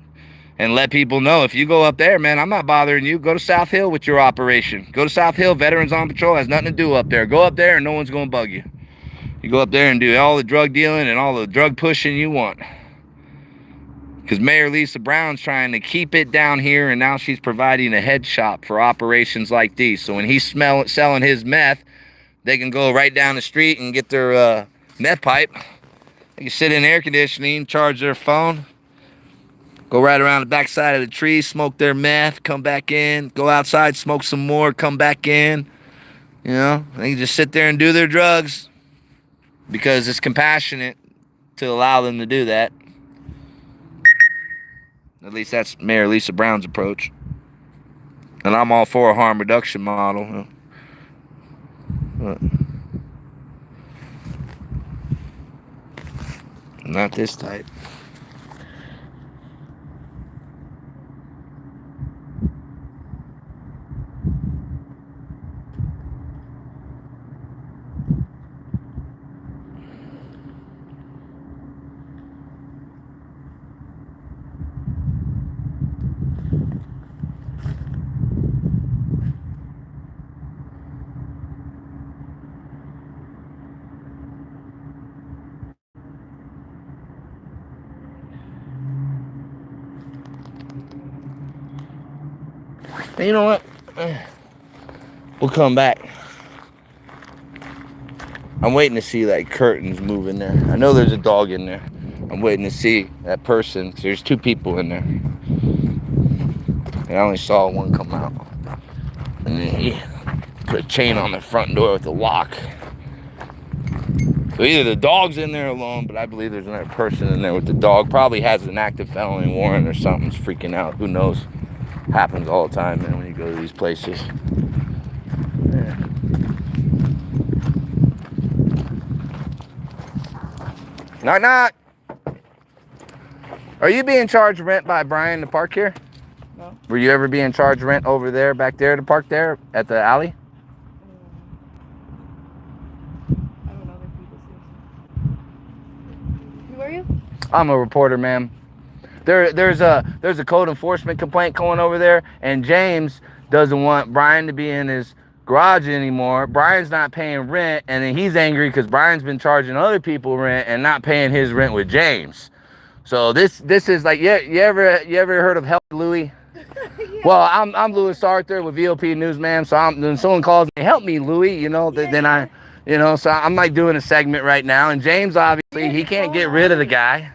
And let people know, if you go up there, man, I'm not bothering you. Go to South Hill with your operation. Go to South Hill. Veterans on Patrol has nothing to do up there. Go up there and no one's going to bug you. You go up there and do all the drug dealing and all the drug pushing you want. Because Mayor Lisa Brown's trying to keep it down here, and now she's providing a head shop for operations like these. So when he's selling his meth, they can go right down the street and get their meth pipe. They can sit in air conditioning, charge their phone. Go right around the backside of the tree, smoke their meth, come back in, go outside, smoke some more, come back in. They can just sit there and do their drugs because it's compassionate to allow them to do that. At least that's Mayor Lisa Brown's approach. And I'm all for a harm reduction model. Not this type. And you know what? We'll come back. I'm waiting to see like curtains move in there. I know there's a dog in there. I'm waiting to see that person. So there's 2 people in there. And I only saw one come out. And then he put a chain on the front door with a lock. So either the dog's in there alone, but I believe there's another person in there with the dog. Probably has an active felony warrant or something's freaking out. Who knows? Happens all the time, man, when you go to these places. Yeah. Knock, knock. Are you being charged rent by Brian to park here? No. Were you ever being charged rent over there, back there to park there at the alley? I don't know the people. Who are you? I'm a reporter, ma'am. There's a code enforcement complaint going over there, and James doesn't want Brian to be in his garage anymore. Brian's not paying rent, and then he's angry because Brian's been charging other people rent and not paying his rent with James. So this is like, you ever heard of Help Louie? Yeah. Well, I'm Louis Arthur with VOP News, ma'am. So when someone calls me, help me, Louie, then I, so I'm like doing a segment right now, and James obviously he can't get rid of the guy,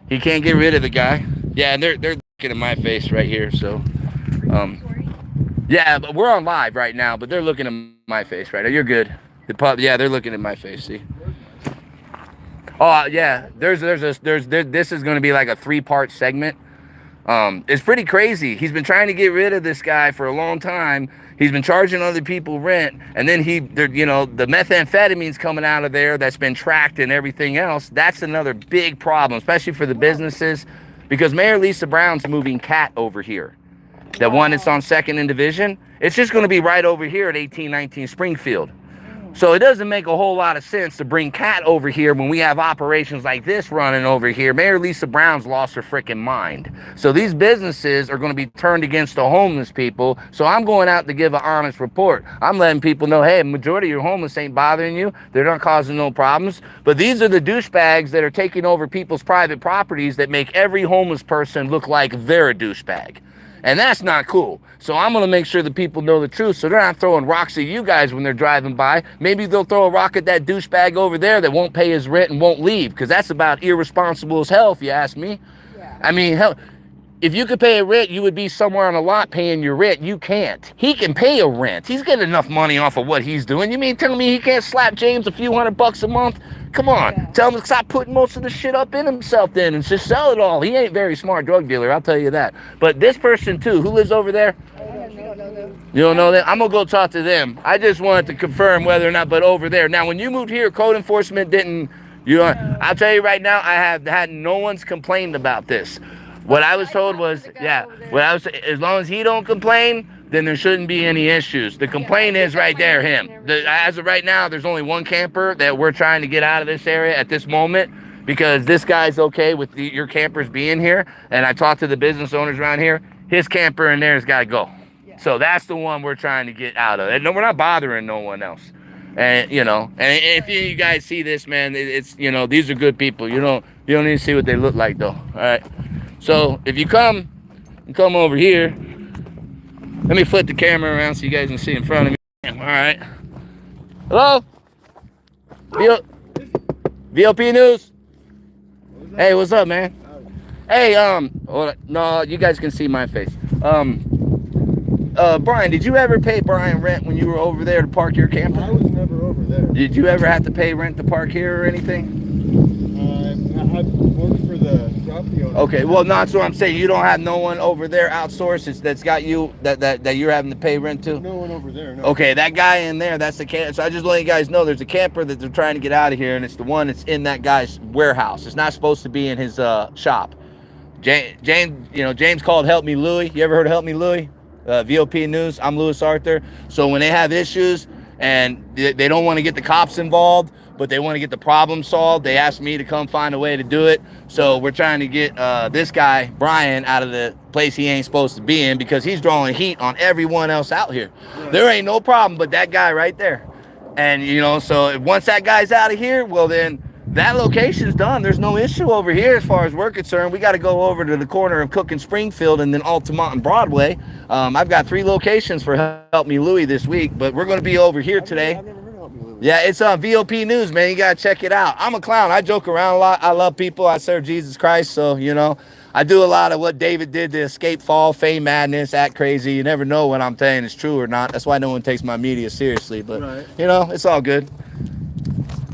He can't get rid of the guy. Yeah, and they're looking at my face right here. So, yeah, but we're on live right now. But they're looking at my face right now. You're good. Yeah, they're looking at my face. See? Oh yeah. This is going to be like a 3-part segment. It's pretty crazy. He's been trying to get rid of this guy for a long time. He's been charging other people rent, and then the methamphetamine's coming out of there that's been tracked and everything else. That's another big problem, especially for the businesses, because Mayor Lisa Brown's moving Cat over here. The one that's on 2nd and Division, it's just going to be right over here at 1819 Springfield. So it doesn't make a whole lot of sense to bring Cat over here when we have operations like this running over here. Mayor Lisa Brown's lost her freaking mind. So these businesses are going to be turned against the homeless people. So I'm going out to give an honest report. I'm letting people know, hey, majority of your homeless ain't bothering you. They're not causing no problems. But these are the douchebags that are taking over people's private properties that make every homeless person look like they're a douchebag. And that's not cool. So I'm going to make sure that people know the truth, so they're not throwing rocks at you guys when they're driving by. Maybe they'll throw a rock at that douchebag over there that won't pay his rent and won't leave, because that's about irresponsible as hell, if you ask me. Yeah. I mean, hell, if you could pay a rent, you would be somewhere on a lot paying your rent. You can't. He can pay a rent. He's getting enough money off of what he's doing. You mean telling me he can't slap James a few $100 a month? Come on. Yeah. Tell him to stop putting most of the shit up in himself then and just sell it all. He ain't a very smart drug dealer, I'll tell you that. But this person too, who lives over there? don't know them. You don't know that? I'm gonna go talk to them. I just wanted to confirm whether or not, but over there. Now, when you moved here, code enforcement didn't. I'll tell you right now, I have had no one's complained about this. What I was told was, as long as he don't complain, then there shouldn't be any issues. The complaint is right there, him. As of right now, there's only one camper that we're trying to get out of this area at this moment, because this guy's okay with your campers being here. And I talked to the business owners around here. His camper in there has got to go. So that's the one we're trying to get out of. And no, we're not bothering no one else. And and if you guys see this, man, it's these are good people. You don't need to see what they look like though. All right. So if you come over here, let me flip the camera around so you guys can see in front of me. All right. Hello. VOP News. Hey, what's up, man? Hey, no, you guys can see my face. Brian, did you ever pay Brian rent when you were over there to park your camper? I was never over there. Did you ever have to pay rent to park here or anything? I worked for the property owner. Okay, well, no, that's what I'm saying. You don't have no one over there outsourced that's got you that you're having to pay rent to? No one over there, no. Okay, that guy in there, that's the camper. So I just let you guys know there's a camper that they're trying to get out of here, and it's the one that's in that guy's warehouse. It's not supposed to be in his shop. James called Help Me Louie. You ever heard of Help Me Louie? VOP News. I'm Louis Arthur. So when they have issues and they don't want to get the cops involved, but they want to get the problem solved, they ask me to come find a way to do it. So we're trying to get this guy, Brian, out of the place he ain't supposed to be in, because he's drawing heat on everyone else out here. Yeah. There ain't no problem but that guy right there. And, so once that guy's out of here, well, then that location's done. There's no issue over here as far as we're concerned. We got to go over to the corner of Cook and Springfield and then Altamont and Broadway. I've got 3 locations for Help Me Louie this week, but we're going to be over here today. I've never heard of Help Me Louie. Yeah, it's on VOP News, man. You got to check it out. I'm a clown. I joke around a lot. I love people. I serve Jesus Christ. So, I do a lot of what David did to escape fall, fame, madness, act crazy. You never know when I'm saying it's true or not. That's why no one takes my media seriously. But, right. It's all good.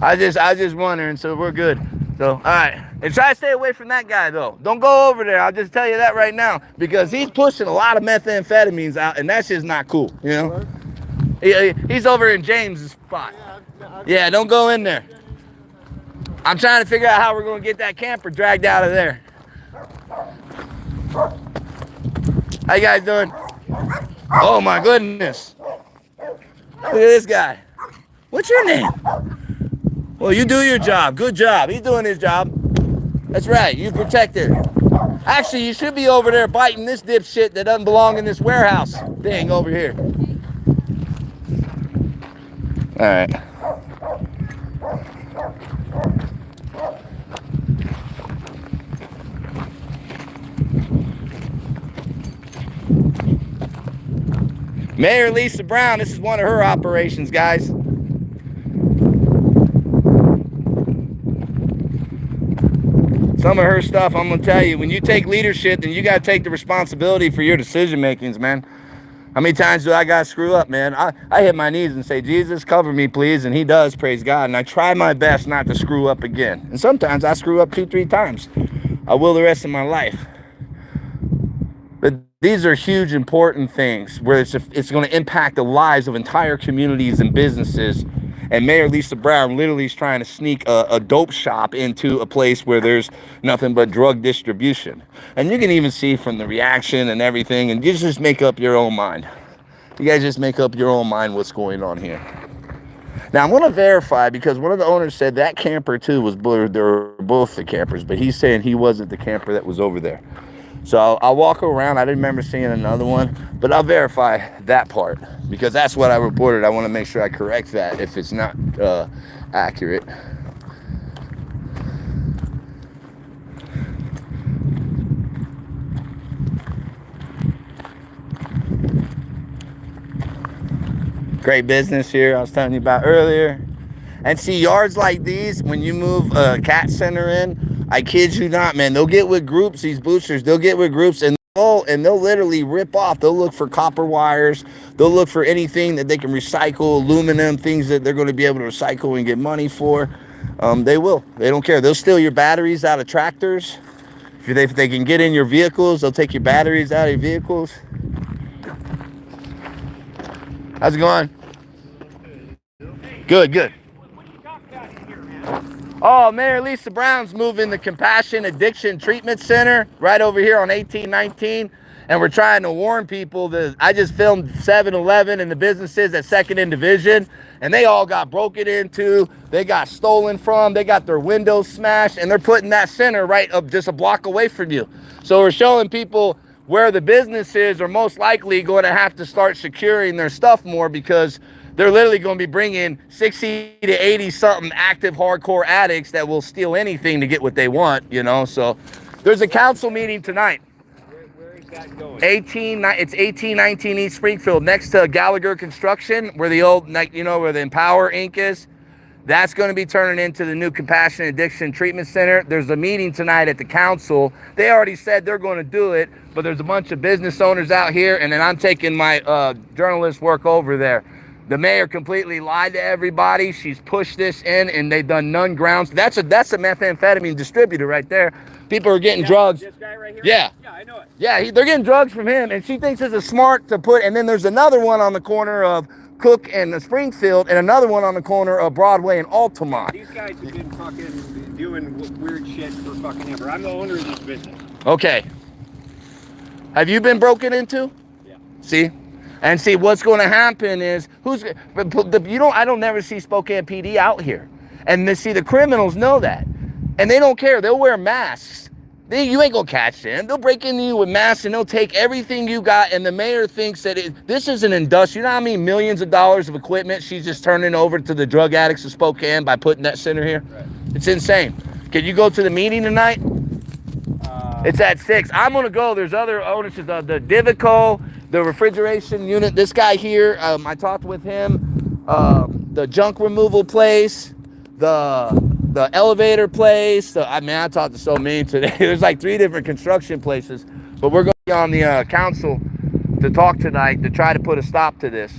I just wondering, so we're good. So, all right. And try to stay away from that guy, though. Don't go over there. I'll just tell you that right now. Because he's pushing a lot of methamphetamines out, and that's just not cool, He's over in James' spot. Yeah, don't go in there. I'm trying to figure out how we're going to get that camper dragged out of there. How you guys doing? Oh, my goodness. Look at this guy. What's your name? Well, you do your job. Good job. He's doing his job. That's right. You protect it. Actually, you should be over there biting this dipshit that doesn't belong in this warehouse thing over here. All right. Mayor Lisa Brown, this is one of her operations, guys. Some of her stuff, I'm going to tell you, when you take leadership, then you got to take the responsibility for your decision makings, man. How many times do I got to screw up, man? I hit my knees and say, Jesus, cover me, please. And he does, praise God. And I try my best not to screw up again. And sometimes I screw up 2-3 times. I will the rest of my life. But these are huge, important things where it's going to impact the lives of entire communities and businesses. And Mayor Lisa Brown literally is trying to sneak a dope shop into a place where there's nothing but drug distribution. And you can even see from the reaction and everything, and you just make up your own mind. You guys just make up your own mind what's going on here. Now, I'm going to verify, because one of the owners said that camper, too, was blurred. They were both the campers, but he's saying he wasn't the camper that was over there. So I'll walk around. I didn't remember seeing another one, but I'll verify that part, because that's what I reported. I want to make sure I correct that if it's not accurate. Great business here I was telling you about earlier. And see, yards like these, when you move a cat center in, I kid you not, man, they'll get with groups, these boosters, they'll get with groups, and they'll literally rip off. They'll look for copper wires. They'll look for anything that they can recycle, aluminum, things that they're going to be able to recycle and get money for. They will. They don't care. They'll steal your batteries out of tractors. If they can get in your vehicles, they'll take your batteries out of your vehicles. How's it going? Good, good. Oh, Mayor Lisa Brown's moving the Compassion Addiction Treatment Center right over here on 1819. And we're trying to warn people that I just filmed 7-Eleven and the businesses at 2nd and Division, and they all got broken into, they got stolen from, they got their windows smashed, and they're putting that center right up just a block away from you. So we're showing people where the businesses are most likely going to have to start securing their stuff more, because they're literally going to be bringing 60 to 80 something active hardcore addicts that will steal anything to get what they want, you know. So there's a council meeting tonight. Where is that going? It's 1819 East Springfield, next to Gallagher Construction, where the old, you know, where the Empower Inc. is. That's going to be turning into the new Compassion Addiction Treatment Center. There's a meeting tonight at the council. They already said they're going to do it, but there's a bunch of business owners out here, and then I'm taking my journalist work over there. The mayor completely lied to everybody. She's pushed this in, and they've done none grounds. That's a methamphetamine distributor right there. People are getting drugs. This guy right here? Yeah. Yeah, I know it. Yeah, they're getting drugs from him, and she thinks it's a smart to put. And then there's another one on the corner of Cook and Springfield, and another one on the corner of Broadway and Altamont. These guys have been fucking doing weird shit for fucking ever. I'm the owner of this business. Okay. Have you been broken into? Yeah. See? And see, what's going to happen is I don't never see Spokane PD out here. And the criminals know that. And they don't care. They'll wear masks. You ain't going to catch them. They'll break into you with masks, and they'll take everything you got. And the mayor thinks that this is an industry. You know how many millions of dollars of equipment she's just turning over to the drug addicts of Spokane by putting that center here? Right. It's insane. Can you go to the meeting tonight? It's at 6. I'm going to go. There's other owners, the Divico, the refrigeration unit. This guy here, I talked with him. The junk removal place, the elevator place. I talked to so many today. There's like 3 different construction places. But we're going to be on the council to talk tonight to try to put a stop to this.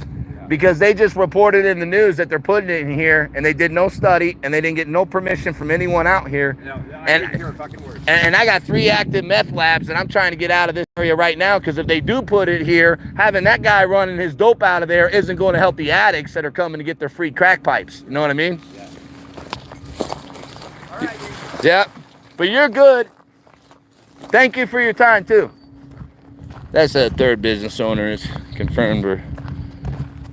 Because they just reported in the news that they're putting it in here, and they did no study, and they didn't get no permission from anyone out here. No, I didn't hear a fucking word. And I got 3 active meth labs, and I'm trying to get out of this area right now, because if they do put it here, having that guy running his dope out of there isn't going to help the addicts that are coming to get their free crack pipes. You know what I mean? Yeah. All right, dude. Yeah. But you're good. Thank you for your time, too. That's a 3rd business owner is confirmed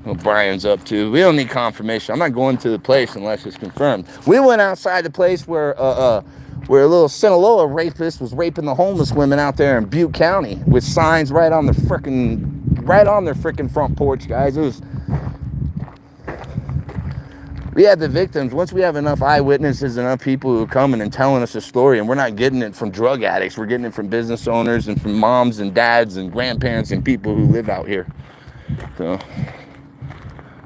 what Brian's up to. We don't need confirmation. I'm not going to the place unless it's confirmed. We went outside the place where a little Sinaloa rapist was raping the homeless women out there in Butte County with signs right on their frickin' front porch, guys. We had the victims. Once we have enough eyewitnesses, enough people who are coming and telling us a story, and we're not getting it from drug addicts, we're getting it from business owners and from moms and dads and grandparents and people who live out here.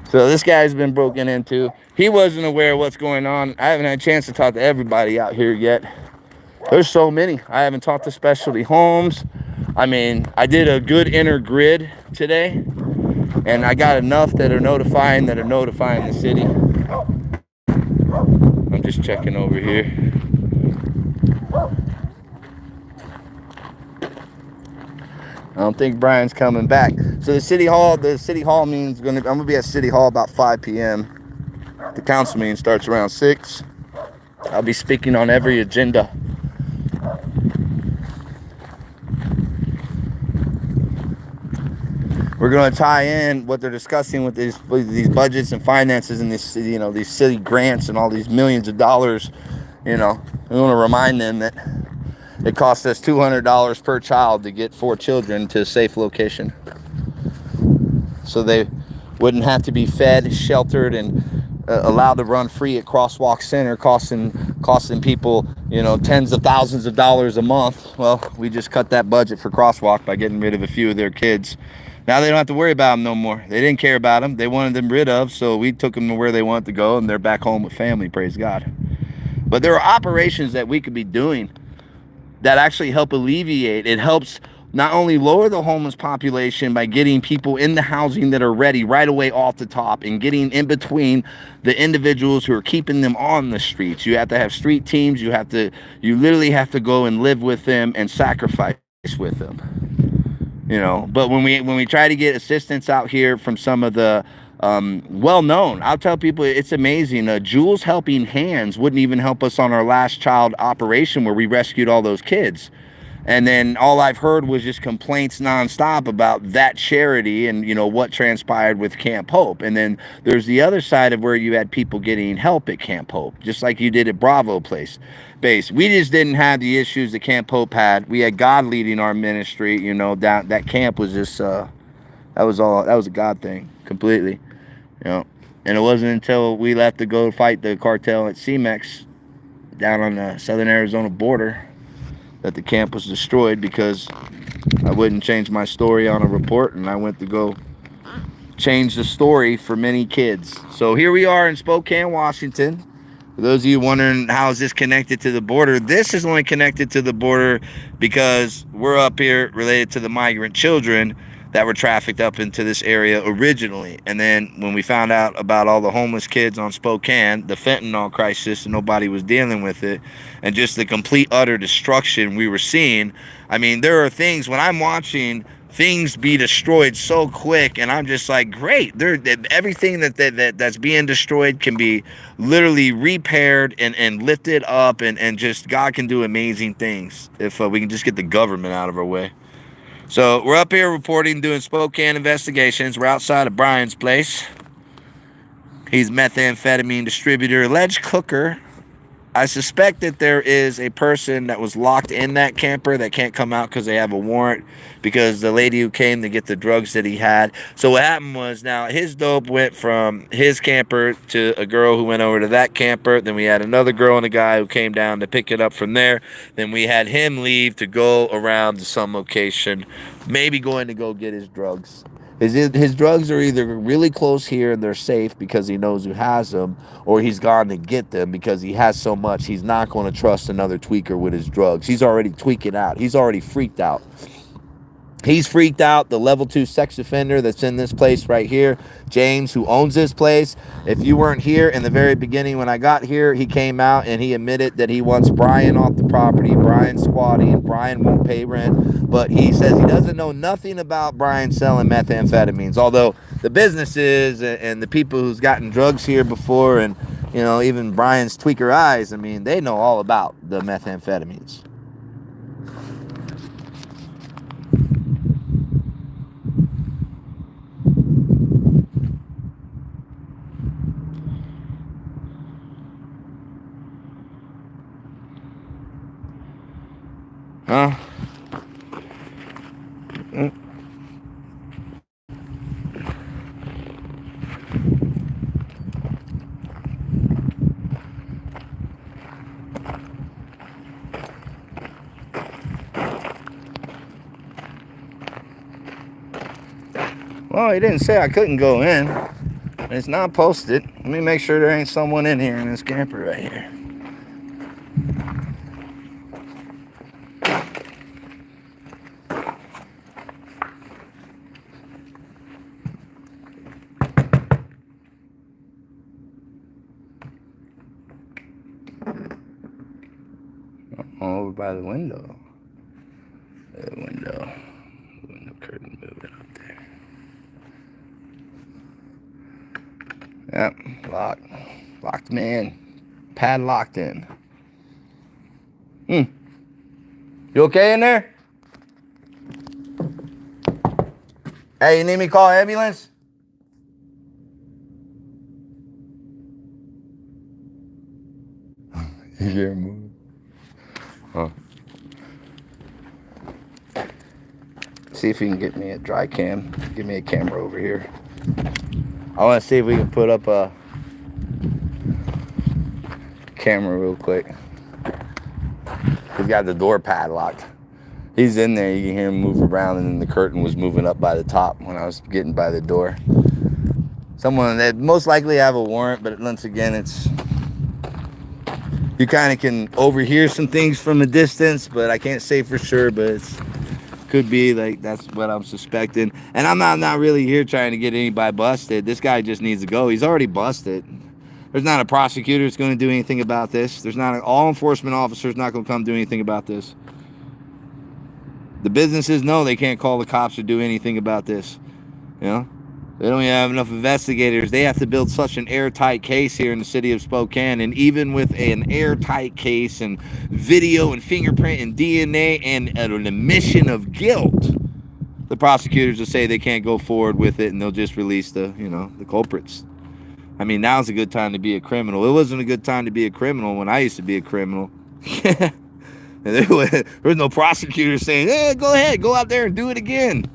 So this guy's been broken into. He wasn't aware of what's going on. I haven't had a chance to talk to everybody out here yet. There's so many. I haven't talked to Specialty Homes. I mean, I did a good inner grid today, and I got enough that are notifying the city. I'm just checking over here. I don't think Brian's coming back. So the city hall meeting's I'm gonna be at City Hall about 5 p.m. The council meeting starts around 6. I'll be speaking on every agenda. We're gonna tie in what they're discussing with these budgets and finances and these city grants and all these millions of dollars. We want to remind them that it costs us $200 per child to get 4 children to a safe location. So they wouldn't have to be fed, sheltered, and allowed to run free at Crosswalk Center, costing people, tens of thousands of dollars a month. Well, we just cut that budget for Crosswalk by getting rid of a few of their kids. Now they don't have to worry about them no more. They didn't care about them. They wanted them rid of, so we took them to where they wanted to go, and they're back home with family, praise God. But there are operations that we could be doing that actually help alleviate. It helps not only lower the homeless population by getting people in the housing that are ready right away off the top and getting in between the individuals who are keeping them on the streets. You have to have street teams. You literally have to go and live with them and sacrifice with them. you know. But when we try to get assistance out here from some of the well-known, I'll tell people it's amazing. Jules Helping Hands wouldn't even help us on our last child operation where we rescued all those kids. And then all I've heard was just complaints nonstop about that charity and, you know, what transpired with Camp Hope. And then there's the other side of where you had people getting help at Camp Hope, just like you did at Bravo Base. We just didn't have the issues that Camp Hope had. We had God leading our ministry, you know. That camp was just, that was a God thing, completely, you know. And it wasn't until we left to go fight the cartel at CMEX down on the southern Arizona border that the camp was destroyed, because I wouldn't change my story on a report, and I went to go change the story for many kids. So here we are in Spokane, Washington. For those of you wondering how is this connected to the border, this is only connected to the border because we're up here related to the migrant children that were trafficked up into this area originally. And then when we found out about all the homeless kids on Spokane, the fentanyl crisis, and nobody was dealing with it, and just the complete utter destruction we were seeing. I mean, there are things when I'm watching things be destroyed so quick, and I'm just like, great, everything that's being destroyed can be literally repaired and lifted up, and just God can do amazing things if we can just get the government out of our way. So we're up here reporting, doing Spokane investigations. We're outside of Brian's place. He's methamphetamine distributor, alleged cooker. I suspect that there is a person that was locked in that camper that can't come out because they have a warrant, because the lady who came to get the drugs that he had. So what happened was, now his dope went from his camper to a girl who went over to that camper. Then we had another girl and a guy who came down to pick it up from there. Then we had him leave to go around to some location, maybe going to go get his drugs. His drugs are either really close here and they're safe because he knows who has them, or he's gone to get them because he has so much he's not going to trust another tweaker with his drugs. He's already tweaking out. He's already freaked out. He's freaked out. The level 2 sex offender that's in this place right here, James, who owns this place. If you weren't here in the very beginning when I got here, he came out and he admitted that he wants Brian off the property. Brian's squatting. Brian won't pay rent. But he says he doesn't know nothing about Brian selling methamphetamines. Although the businesses and the people who's gotten drugs here before, and, you know, even Brian's tweaker eyes, I mean, they know all about the methamphetamines. Huh? Well, he didn't say I couldn't go in. It's not posted. Let me make sure there ain't someone in here in this camper right here. Over by the window. The window curtain moving up there. Yep, locked me in. Padlocked in. You okay in there? Hey, you need me to call an ambulance? You can't move. Huh. See if you can get me a dry cam. Give me a camera over here. I want to see if we can put up a camera real quick. He's got the door padlocked. He's in there. You can hear him move around, and then the curtain was moving up by the top when I was getting by the door. Someone that most likely have a warrant, but once again, it's... You kind of can overhear some things from a distance, but I can't say for sure, but it could be like that's what I'm suspecting. And I'm not really here trying to get anybody busted. This guy just needs to go. He's already busted. There's not a prosecutor that's going to do anything about this. There's not all enforcement officers not going to come do anything about this. The businesses know they can't call the cops or do anything about this. You know, they don't even have enough investigators. They have to build such an airtight case here in the city of Spokane, and even with an airtight case and video and fingerprint and DNA and an admission of guilt, the prosecutors will say they can't go forward with it, and they'll just release the culprits. I mean, now's a good time to be a criminal. It wasn't a good time to be a criminal when I used to be a criminal. There was no prosecutor saying, "Hey, go ahead, go out there and do it again."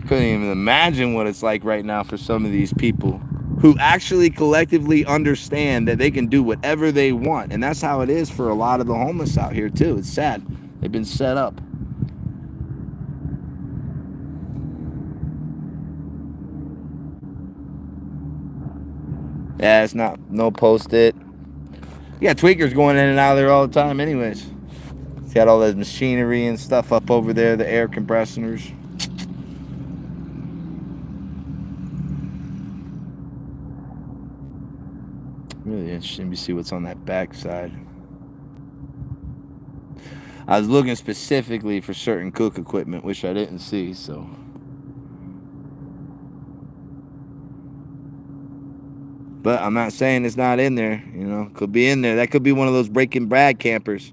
Couldn't even imagine what it's like right now for some of these people who actually collectively understand that they can do whatever they want. And that's how it is for a lot of the homeless out here too. It's sad. They've been set up. Yeah, it's no post-it. Yeah, tweakers going in and out of there all the time anyways. It's got all that machinery and stuff up over there, the air compressors. Really interesting to see what's on that back side. I was looking specifically for certain cook equipment, which I didn't see, so. But I'm not saying it's not in there, you know. Could be in there. That could be one of those Breaking Bad campers.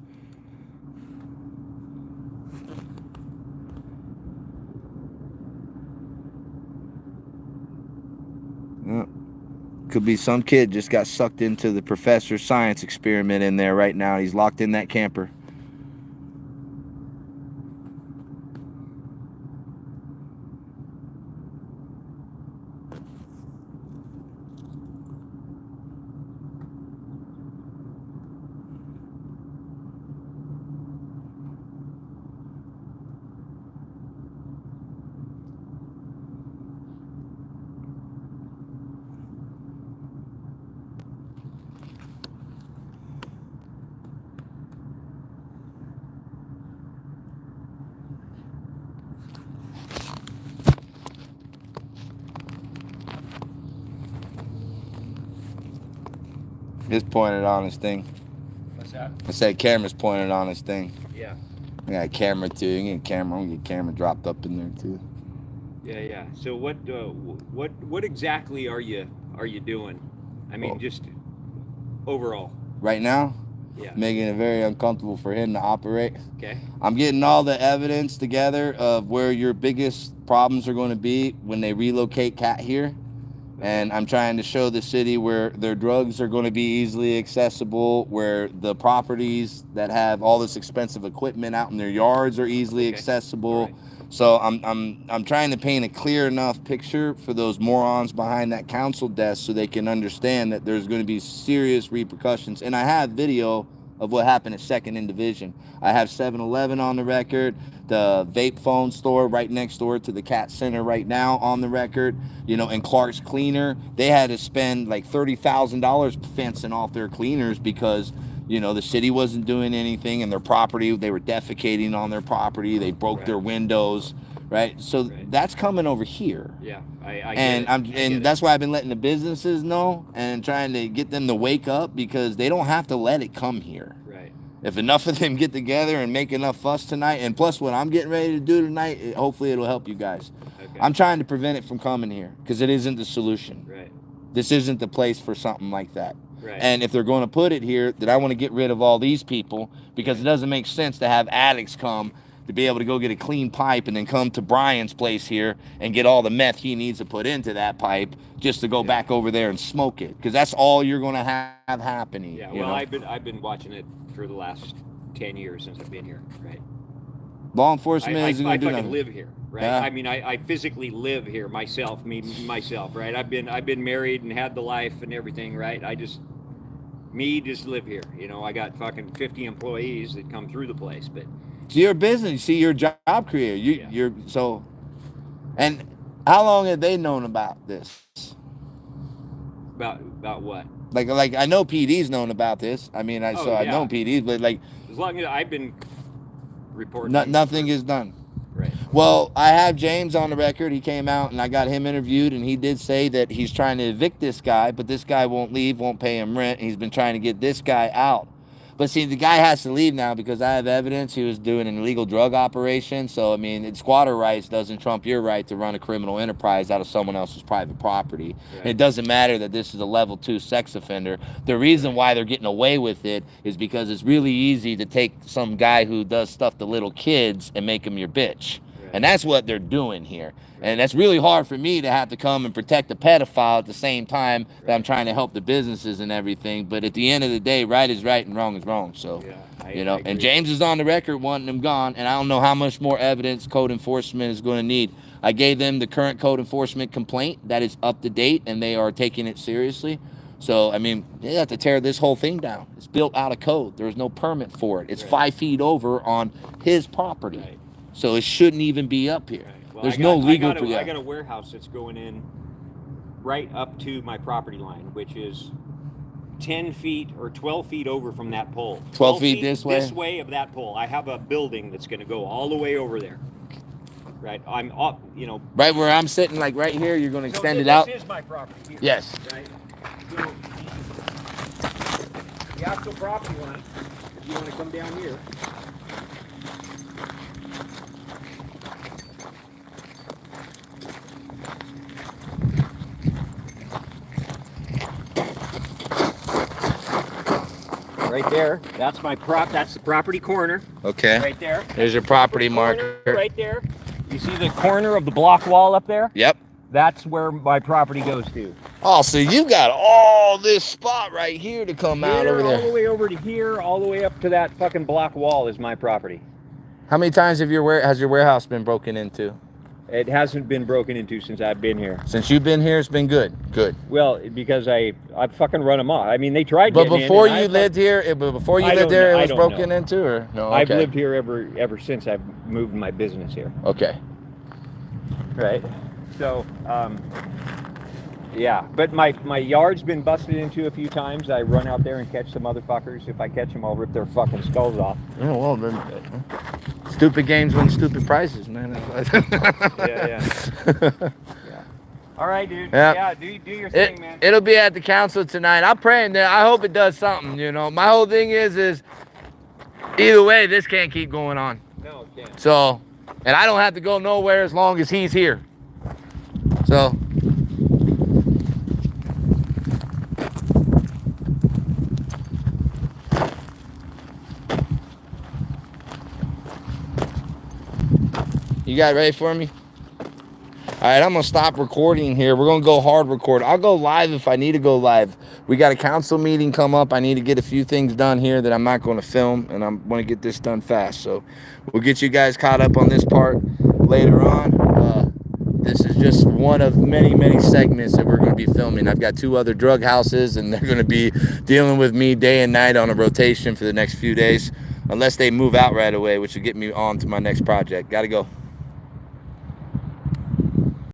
Yep. Could be some kid just got sucked into the professor's science experiment in there right now. He's locked in that camper. Just pointed on his thing. What's that? I said camera's pointed on his thing. Yeah. I got a camera too. You get a camera. I'm gonna get camera dropped up in there too. Yeah. So what exactly are you doing? I mean, just overall. Right now, Yeah. making it very uncomfortable for him to operate. Okay. I'm getting all the evidence together of where your biggest problems are going to be when they relocate Cat here. And I'm trying to show the city where their drugs are going to be easily accessible, where the properties that have all this expensive equipment out in their yards are easily accessible. Right. So I'm trying to paint a clear enough picture for those morons behind that council desk so they can understand that there's going to be serious repercussions. And I have video of what happened at 2nd and Division. I have 7-Eleven on the record, the vape phone store right next door to the Cat Center right now on the record, you know, and Clark's Cleaner. They had to spend like $30,000 fencing off their cleaners because, you know, the city wasn't doing anything and their property, they were defecating on their property, they broke their windows, right? So that's coming over here. Yeah, That's why I've been letting the businesses know and trying to get them to wake up because they don't have to let it come here. Right. If enough of them get together and make enough fuss tonight, and plus what I'm getting ready to do tonight, hopefully it'll help you guys. Okay. I'm trying to prevent it from coming here because it isn't the solution. Right. This isn't the place for something like that. Right. And if they're going to put it here, then I want to get rid of all these people because it doesn't make sense to have addicts come to be able to go get a clean pipe and then come to Brian's place here and get all the meth he needs to put into that pipe just to go back over there and smoke it, because that's all you're going to have happening. Yeah. you Well, know? I've been watching it for the last 10 years since I've been here. Right. Law enforcement I isn't going to do fucking nothing. live here, right? Yeah. I mean, I physically live here myself, right? I've been married and had the life and everything, right? just live here. You know, I got fucking 50 employees that come through the place, but It's your business. You see, your job career. You're so. And how long have they known about this? about what? Like I know PD's known about this. I mean, I've known PD's, but like As long as I've been reporting, nothing is done. Right. Well, I have James on the record. He came out and I got him interviewed, and he did say that he's trying to evict this guy, but this guy won't leave, won't pay him rent. He's been trying to get this guy out. But see, the guy has to leave now because I have evidence he was doing an illegal drug operation. So, I mean, squatter rights doesn't trump your right to run a criminal enterprise out of someone else's private property. Right. It doesn't matter that this is a level 2 sex offender. The reason why they're getting away with it is because it's really easy to take some guy who does stuff to little kids and make him your bitch. Right. And that's what they're doing here. And that's really hard for me to have to come and protect a pedophile at the same time that I'm trying to help the businesses and everything. But at the end of the day, right is right and wrong is wrong. So, Yeah, you know, I and agree. James is on the record wanting him gone. And I don't know how much more evidence code enforcement is going to need. I gave them the current code enforcement complaint that is up to date and they are taking it seriously. So, I mean, they have to tear this whole thing down. It's built out of code. There's no permit for it. It's Right. 5 feet over on his property. Right. So it shouldn't even be up here. Right. Well, There's I no got- legal. I got a warehouse that's going in right up to my property line, which is 10 feet or 12 feet over from that pole. 12 feet this way? This way of that pole. I have a building that's going to go all the way over there. Right. I'm up, you know. Right where I'm sitting, like right here, you're going to extend So it out. This is my property here. Yes. Right. So the actual property line, if you want to come down here. Right there, that's that's the property corner, Okay. right there. There's your property Corner marker. right there. You see the corner of the block wall up there? Yep. That's where my property goes to. Oh, so you got all this spot right here to come out Here, over all the there. way over to here, all the way up to that fucking block wall is my property. How many times has your warehouse been broken into? It hasn't been broken into since I've been here. Since you've been here, it's been good. Good. Well, because I fucking run them off. I mean, they tried But getting in, before and you lived here, it was broken know. into, or no? I've Okay. lived here ever since I've moved my business here. Okay. Right. So, yeah. But my yard's been busted into a few times. I run out there and catch some motherfuckers. If I catch them, I'll rip their fucking skulls off. Oh, well, then, stupid games win stupid prizes, man. Yeah. All right, dude. Yeah. Yeah, do your thing, man. It'll be at the council tonight. I'm praying that. I hope it does something, you know. My whole thing is either way, this can't keep going on. No, it can't. So, and I don't have to go nowhere as long as he's here. So. You got it ready for me? All right, I'm going to stop recording here. We're going to go hard record. I'll go live if I need to go live. We got a council meeting come up. I need to get a few things done here that I'm not going to film, and I'm going to get this done fast. So we'll get you guys caught up on this part later on. This is just one of many, many segments that we're going to be filming. I've got 2 other drug houses, and they're going to be dealing with me day and night on a rotation for the next few days, unless they move out right away, which will get me on to my next project. Got to go.